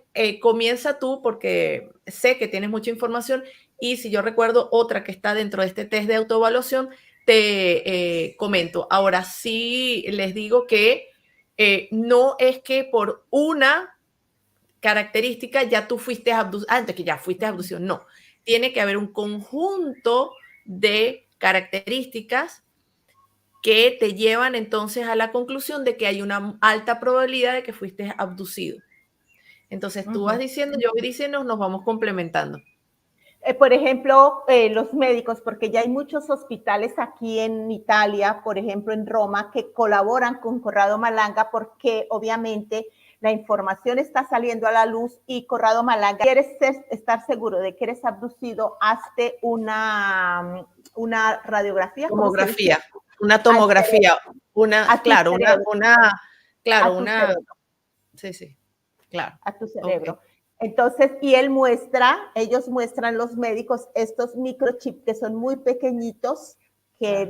comienza tú porque sé que tienes mucha información y si yo recuerdo otra que está dentro de este test de autoevaluación, te comento. Ahora sí les digo que no es que por una característica ya tú fuiste abducido, antes que ya fuiste abducido, no. Tiene que haber un conjunto de características que te llevan entonces a la conclusión de que hay una alta probabilidad de que fuiste abducido. Entonces tú vas diciendo, yo voy diciendo, nos vamos complementando. Por ejemplo, los médicos, porque ya hay muchos hospitales aquí en Italia, por ejemplo en Roma, que colaboran con Corrado Malanga porque obviamente la información está saliendo a la luz y Corrado Malanga, quieres estar seguro de que eres abducido, hazte una radiografía. Tomografía, una tomografía, sí, claro. A tu cerebro. Okay. Entonces, y ellos muestran los médicos estos microchips que son muy pequeñitos, que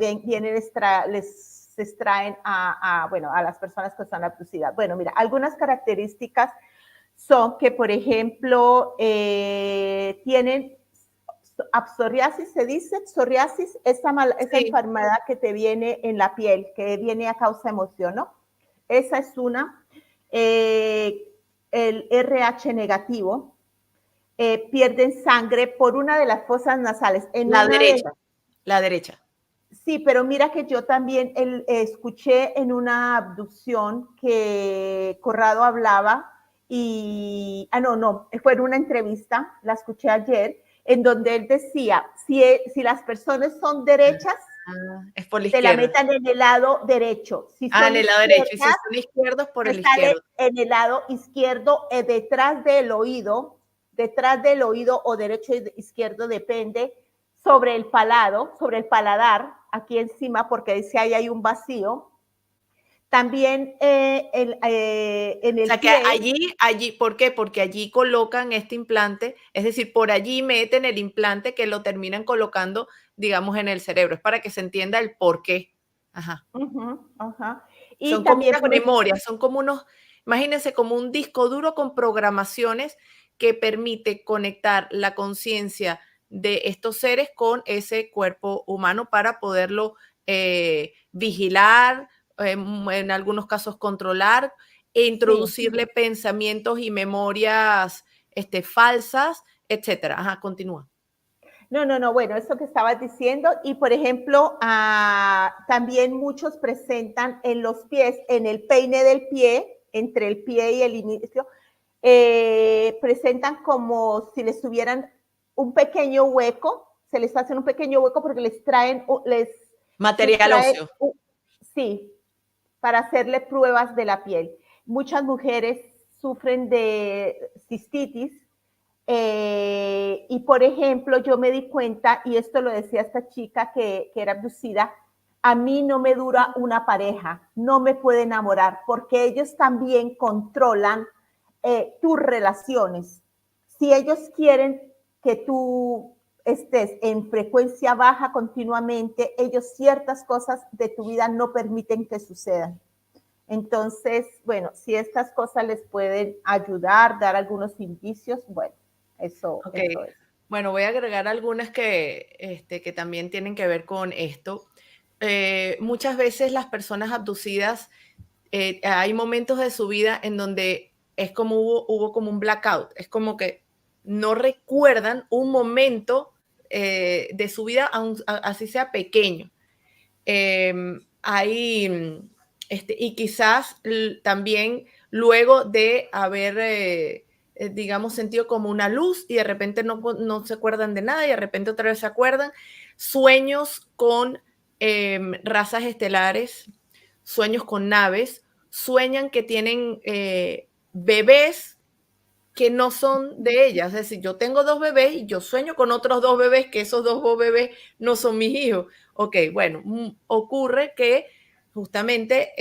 les extraen a las personas que están abducidas. Bueno, mira, algunas características son que, por ejemplo, tienen psoriasis, se dice, psoriasis, esa enfermedad que te viene en la piel, que viene a causa de emoción, ¿no? Esa es una. El RH negativo, pierden sangre por una de las fosas nasales. La derecha. Sí, pero mira que yo también escuché en una abducción que Corrado hablaba fue en una entrevista, la escuché ayer, en donde él decía, si las personas son derechas, es por la te la metan en el lado derecho. Si son en el lado derecho. Y si son izquierdos, por el izquierdo. En el lado izquierdo, detrás del oído o derecho e izquierdo, depende, sobre el paladar, aquí encima, porque dice ahí hay un vacío. También en el o sea, que allí, ¿por qué? Porque allí colocan este implante, es decir, por allí meten el implante que lo terminan colocando, digamos, en el cerebro. Es para que se entienda el por qué. Ajá. Y son también como unas memorias, son como imagínense como un disco duro con programaciones que permite conectar la conciencia de estos seres con ese cuerpo humano para poderlo vigilar, en algunos casos controlar, e introducirle pensamientos y memorias falsas, etcétera. Ajá, continúa. No, bueno, eso que estabas diciendo. Y por ejemplo, también muchos presentan en los pies, en el peine del pie, entre el pie y el inicio, presentan como si les tuvieran un pequeño hueco, se les hacen un pequeño hueco porque les traen, material óseo. Sí, para hacerle pruebas de la piel. Muchas mujeres sufren de cistitis, y por ejemplo, yo me di cuenta, y esto lo decía esta chica que era abducida, a mí no me dura una pareja, no me puede enamorar, porque ellos también controlan tus relaciones. Si ellos quieren que tú estés en frecuencia baja continuamente, ellos ciertas cosas de tu vida no permiten que sucedan. Entonces, bueno, si estas cosas les pueden ayudar, dar algunos indicios, bueno, eso es. Bueno, voy a agregar algunas que también tienen que ver con esto. Muchas veces las personas abducidas, hay momentos de su vida en donde es como hubo como un blackout, es como que no recuerdan un momento de su vida, así sea pequeño. Y quizás también luego de haber, digamos, sentido como una luz y de repente no se acuerdan de nada y de repente otra vez se acuerdan, sueños con razas estelares, sueños con naves, sueñan que tienen bebés que no son de ellas. Es decir, yo tengo 2 bebés y yo sueño con otros 2 bebés, que esos 2 bebés no son mis hijos. Ok, bueno, ocurre que justamente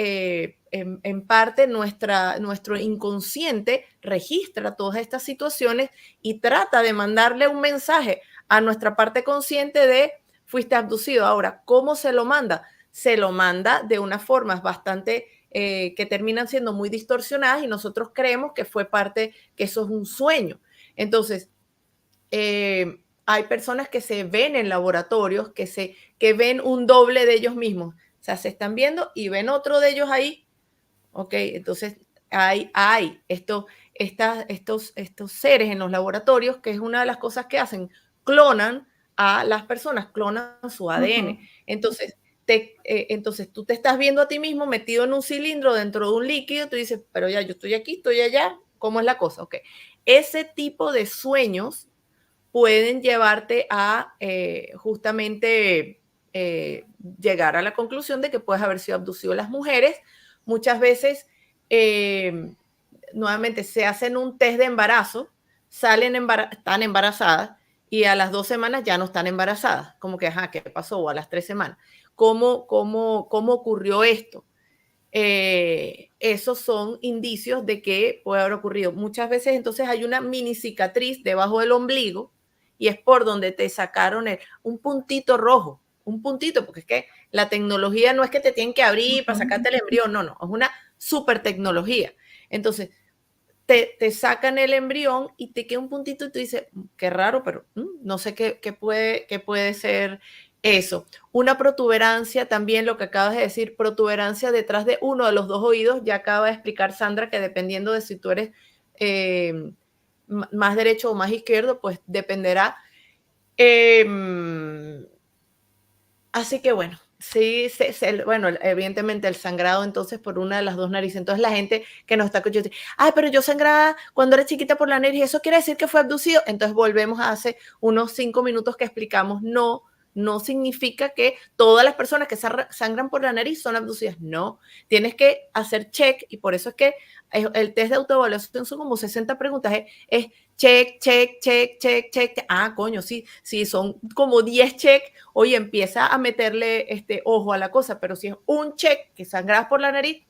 en parte nuestro inconsciente registra todas estas situaciones y trata de mandarle un mensaje a nuestra parte consciente de fuiste abducido. Ahora, ¿cómo se lo manda? Se lo manda de unas formas bastante que terminan siendo muy distorsionadas y nosotros creemos que fue parte, que eso es un sueño. Entonces, hay personas que se ven en laboratorios, que ven un doble de ellos mismos. O sea, se están viendo y ven otro de ellos ahí. Ok, entonces hay estos seres en los laboratorios, que es una de las cosas que hacen, clonan a las personas, clonan su ADN. Entonces, entonces tú te estás viendo a ti mismo metido en un cilindro dentro de un líquido, tú dices, pero ya yo estoy aquí, estoy allá, ¿cómo es la cosa? Ok, ese tipo de sueños pueden llevarte a justamente llegar a la conclusión de que puedes haber sido abducido. Las mujeres muchas veces, nuevamente, se hacen un test de embarazo, están embarazadas y a las 2 semanas ya no están embarazadas. Como que, ajá, ¿qué pasó? O a las 3 semanas. ¿Cómo ocurrió esto? Esos son indicios de que puede haber ocurrido. Muchas veces entonces hay una mini cicatriz debajo del ombligo y es por donde te sacaron un puntito rojo, un puntito, porque es que la tecnología no es que te tienen que abrir para sacarte el embrión, no, es una super tecnología. Entonces, te sacan el embrión y te queda un puntito y tú dices, qué raro, pero no sé qué puede ser eso. Una protuberancia también, lo que acabas de decir, protuberancia detrás de uno de los 2 oídos. Ya acaba de explicar Sandra que dependiendo de si tú eres más derecho o más izquierdo, pues dependerá. Así que bueno, sí, bueno, evidentemente el sangrado entonces por una de las 2 narices. Entonces la gente que nos está escuchando, ay, pero yo sangraba cuando era chiquita por la nariz, ¿eso quiere decir que fue abducido? Entonces volvemos a hace unos 5 minutos que explicamos, no significa que todas las personas que sangran por la nariz son abducidas, no. Tienes que hacer check y por eso es que el test de autoevaluación son como 60 preguntas, es check, check, check, check, check. Ah, coño, sí, son como 10 check. Oye, empieza a meterle ojo a la cosa, pero si es un check que sangras por la nariz,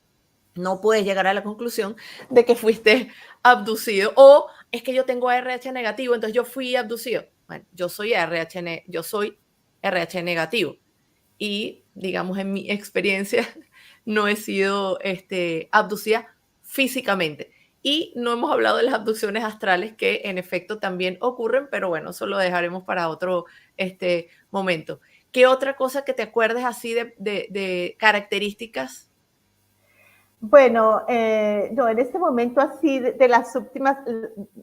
no puedes llegar a la conclusión de que fuiste abducido. O es que yo tengo RH negativo, entonces yo fui abducido. Bueno, yo soy RH negativo y, digamos, en mi experiencia no he sido abducida físicamente. Y no hemos hablado de las abducciones astrales que en efecto también ocurren, pero bueno, eso lo dejaremos para otro momento. ¿Qué otra cosa que te acuerdes así de características? Bueno, no, en este momento así de las últimas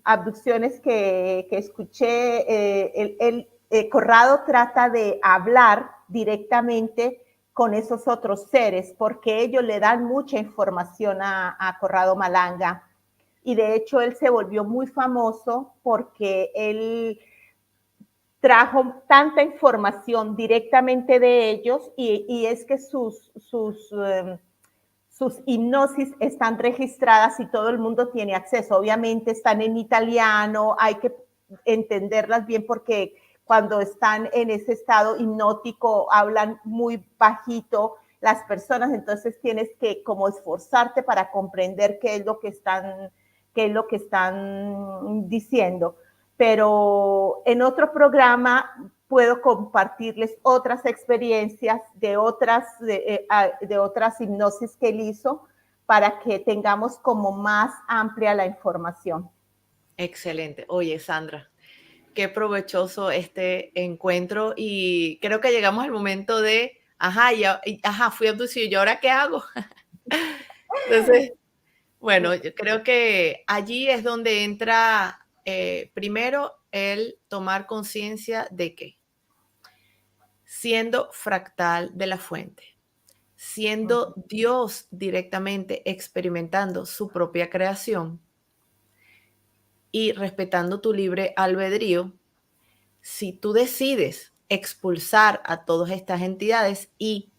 abducciones que escuché, Corrado trata de hablar directamente con esos otros seres porque ellos le dan mucha información a Corrado Malanga. Y de hecho él se volvió muy famoso porque él trajo tanta información directamente de ellos y es que sus hipnosis están registradas y todo el mundo tiene acceso. Obviamente están en italiano, hay que entenderlas bien porque cuando están en ese estado hipnótico hablan muy bajito las personas, entonces tienes que como esforzarte para comprender qué es lo que están diciendo. Pero en otro programa puedo compartirles otras experiencias de otras hipnosis que él hizo para que tengamos como más amplia la información. Excelente. Oye, Sandra, qué provechoso este encuentro y creo que llegamos al momento de, ajá, fui abducido, ¿y ahora qué hago? Entonces, bueno, yo creo que allí es donde entra primero el tomar conciencia de que siendo fractal de la fuente, siendo Dios directamente experimentando su propia creación y respetando tu libre albedrío, si tú decides expulsar a todas estas entidades y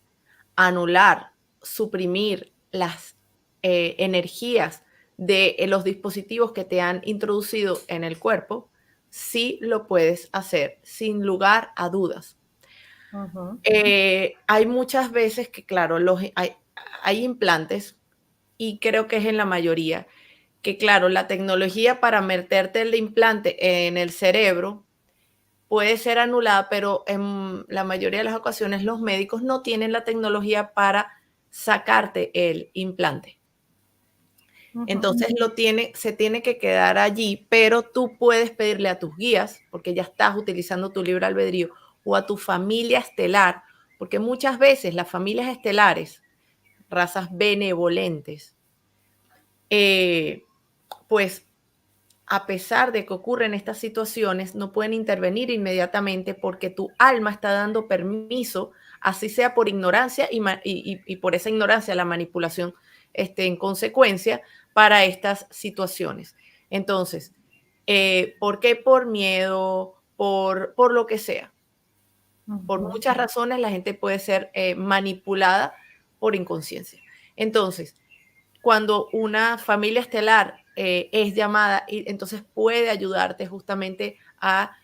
anular, suprimir las energías de los dispositivos que te han introducido en el cuerpo, sí lo puedes hacer sin lugar a dudas. Hay muchas veces que, claro, hay implantes, y creo que es en la mayoría, que, claro, la tecnología para meterte el implante en el cerebro puede ser anulada, pero en la mayoría de las ocasiones los médicos no tienen la tecnología para sacarte el implante. Entonces se tiene que quedar allí, pero tú puedes pedirle a tus guías, porque ya estás utilizando tu libre albedrío, o a tu familia estelar, porque muchas veces las familias estelares, razas benevolentes, pues a pesar de que ocurren estas situaciones, no pueden intervenir inmediatamente porque tu alma está dando permiso, así sea por ignorancia y por esa ignorancia la manipulación en consecuencia para estas situaciones. Entonces, ¿por qué? Por miedo, por lo que sea. Por muchas razones la gente puede ser manipulada por inconsciencia. Entonces, cuando una familia estelar es llamada, y entonces puede ayudarte justamente a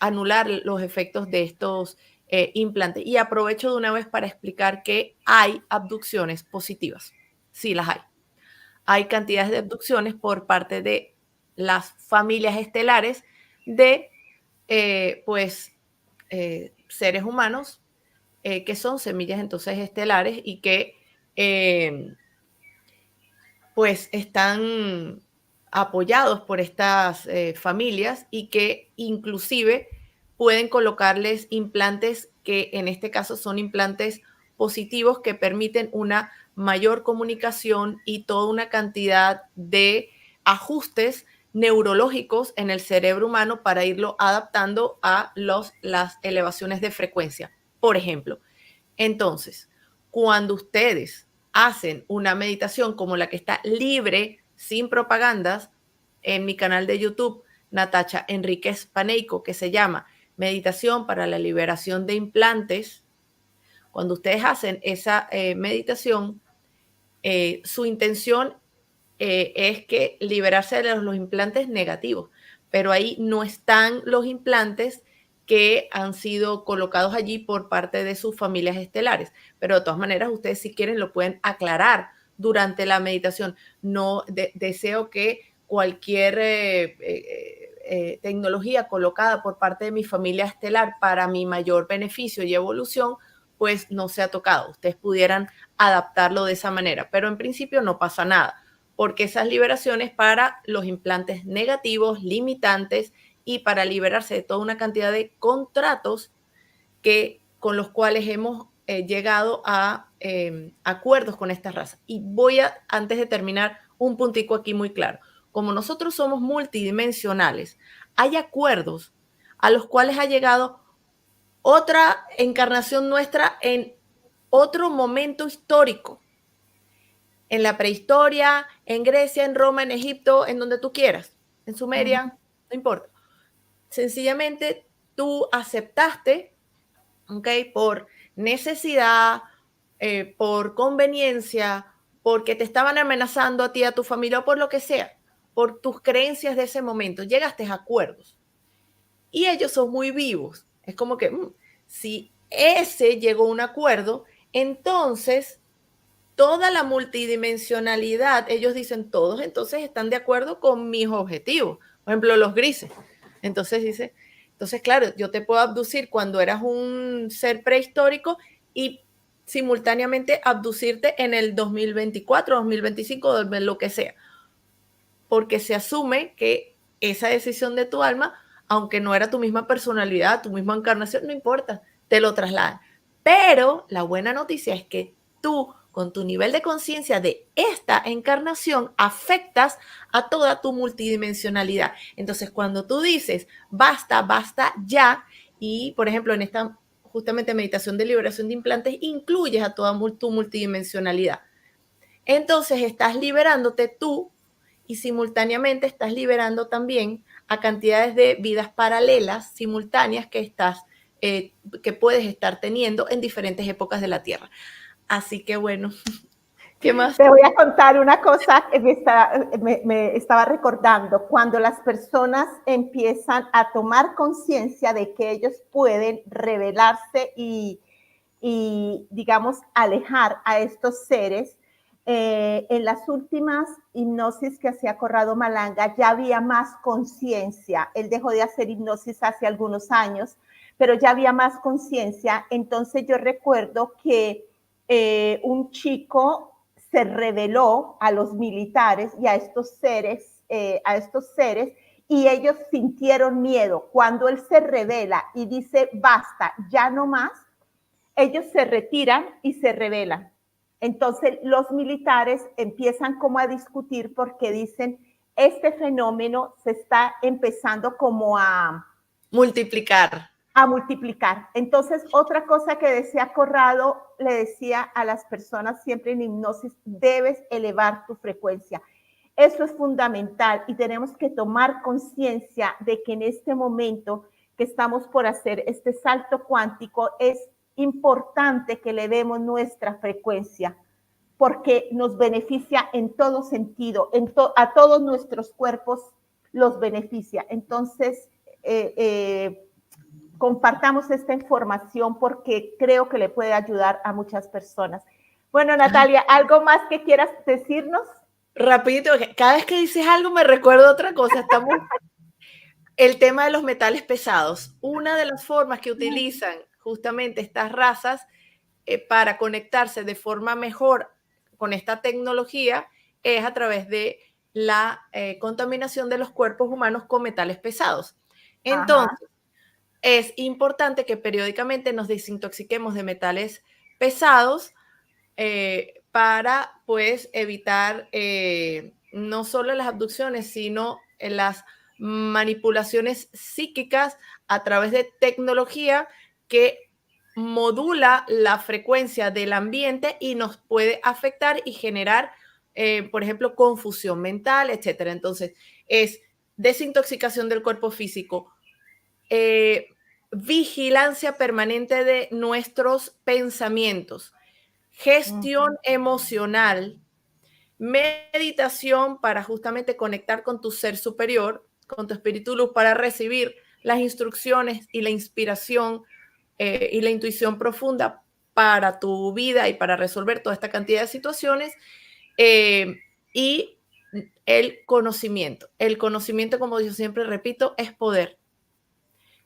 anular los efectos de estos implantes. Y aprovecho de una vez para explicar que hay abducciones positivas. Sí, las hay. Hay cantidades de abducciones por parte de las familias estelares de, seres humanos que son semillas entonces estelares y que pues están apoyados por estas familias y que inclusive pueden colocarles implantes que en este caso son implantes positivos que permiten una mayor comunicación y toda una cantidad de ajustes neurológicos en el cerebro humano para irlo adaptando a las elevaciones de frecuencia. Por ejemplo, entonces, cuando ustedes hacen una meditación como la que está libre, sin propagandas, en mi canal de YouTube, Natacha Enríquez Paneico, que se llama Meditación para la Liberación de Implantes, cuando ustedes hacen esa meditación, su intención es que liberarse de los implantes negativos, pero ahí no están los implantes que han sido colocados allí por parte de sus familias estelares. Pero de todas maneras, ustedes si quieren lo pueden aclarar durante la meditación. No deseo que cualquier tecnología colocada por parte de mi familia estelar para mi mayor beneficio y evolución, pues no sea tocado. Ustedes pudieran adaptarlo de esa manera, pero en principio no pasa nada. porque esas liberaciones para los implantes negativos, limitantes y para liberarse de toda una cantidad de contratos con los cuales hemos llegado a acuerdos con esta raza. Y antes de terminar, un puntico aquí muy claro. Como nosotros somos multidimensionales, hay acuerdos a los cuales ha llegado otra encarnación nuestra en otro momento histórico, en la prehistoria, en Grecia, en Roma, en Egipto, en donde tú quieras, en Sumeria, no importa. Sencillamente tú aceptaste, ¿ok? Por necesidad, por conveniencia, porque te estaban amenazando a ti, a tu familia o por lo que sea, por tus creencias de ese momento, llegaste a acuerdos. Y ellos son muy vivos. Es como que si ese llegó a un acuerdo, entonces toda la multidimensionalidad, ellos dicen todos, entonces están de acuerdo con mis objetivos. Por ejemplo, los grises. Entonces claro, yo te puedo abducir cuando eras un ser prehistórico y simultáneamente abducirte en el 2024, 2025, lo que sea. Porque se asume que esa decisión de tu alma, aunque no era tu misma personalidad, tu misma encarnación, no importa, te lo trasladan. Pero la buena noticia es que tú, con tu nivel de conciencia de esta encarnación, afectas a toda tu multidimensionalidad. Entonces, cuando tú dices, basta, basta ya, y por ejemplo, en esta justamente meditación de liberación de implantes, incluyes a toda tu multidimensionalidad. Entonces, estás liberándote tú y simultáneamente estás liberando también a cantidades de vidas paralelas, simultáneas que puedes estar teniendo en diferentes épocas de la Tierra. Así que bueno, ¿qué más? Te voy a contar una cosa que me estaba recordando. Cuando las personas empiezan a tomar conciencia de que ellos pueden rebelarse y, digamos, alejar a estos seres, en las últimas hipnosis que hacía Corrado Malanga ya había más conciencia. Él dejó de hacer hipnosis hace algunos años, pero ya había más conciencia. Entonces yo recuerdo que un chico se rebeló a los militares y a estos seres, y ellos sintieron miedo. Cuando él se rebela y dice basta, ya no más, ellos se retiran y se rebelan. Entonces los militares empiezan como a discutir porque dicen, este fenómeno se está empezando como a multiplicar. A multiplicar. Entonces, otra cosa que decía Corrado, le decía a las personas siempre en hipnosis, debes elevar tu frecuencia. Eso es fundamental y tenemos que tomar conciencia de que en este momento que estamos por hacer este salto cuántico es importante que elevemos nuestra frecuencia porque nos beneficia en todo sentido, a todos nuestros cuerpos los beneficia. Entonces, compartamos esta información porque creo que le puede ayudar a muchas personas. Bueno, Natalia, ¿algo más que quieras decirnos? Rapidito, cada vez que dices algo me recuerdo otra cosa. El tema de los metales pesados. Una de las formas que utilizan justamente estas razas para conectarse de forma mejor con esta tecnología es a través de la contaminación de los cuerpos humanos con metales pesados. Entonces, es importante que periódicamente nos desintoxiquemos de metales pesados para pues evitar no solo las abducciones, sino las manipulaciones psíquicas a través de tecnología que modula la frecuencia del ambiente y nos puede afectar y generar, por ejemplo, confusión mental, etcétera. Entonces, es desintoxicación del cuerpo físico, vigilancia permanente de nuestros pensamientos, gestión emocional, meditación para justamente conectar con tu ser superior, con tu espíritu luz, para recibir las instrucciones y la inspiración y la intuición profunda para tu vida y para resolver toda esta cantidad de situaciones. Y el conocimiento. El conocimiento, como yo siempre repito, es poder.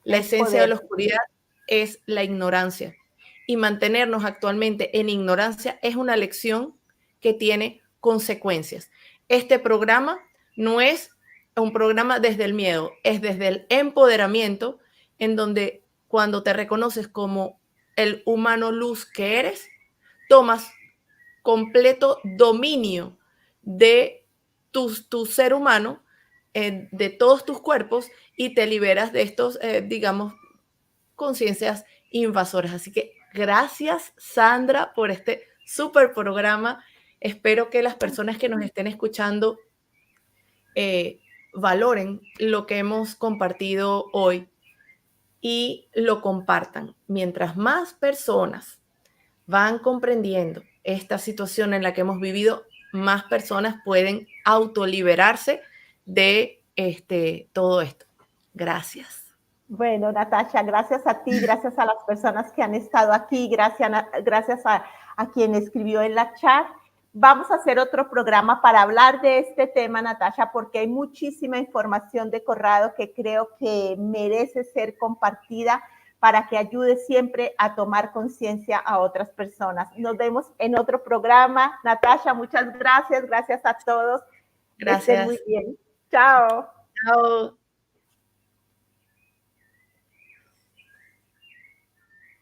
La esencia de la oscuridad es la ignorancia. Y mantenernos actualmente en ignorancia es una lección que tiene consecuencias. este programa no es un programa desde el miedo, es desde el empoderamiento, en donde cuando te reconoces como el humano luz que eres, tomas completo dominio de tu ser humano, de todos tus cuerpos, y te liberas de estos, digamos, conciencias invasoras. Así que gracias, Sandra, por este súper programa. Espero que las personas que nos estén escuchando valoren lo que hemos compartido hoy y lo compartan. Mientras más personas van comprendiendo esta situación en la que hemos vivido, más personas pueden autoliberarse de todo esto. Gracias. Bueno, Natasha, gracias a ti, gracias a las personas que han estado aquí, gracias a quien escribió en la chat. Vamos a hacer otro programa para hablar de este tema, Natasha, porque hay muchísima información de Corrado que creo que merece ser compartida para que ayude siempre a tomar conciencia a otras personas. Nos vemos en otro programa. Natasha, muchas gracias. Gracias a todos. Que estén muy Gracias. bien. Chao. Chao.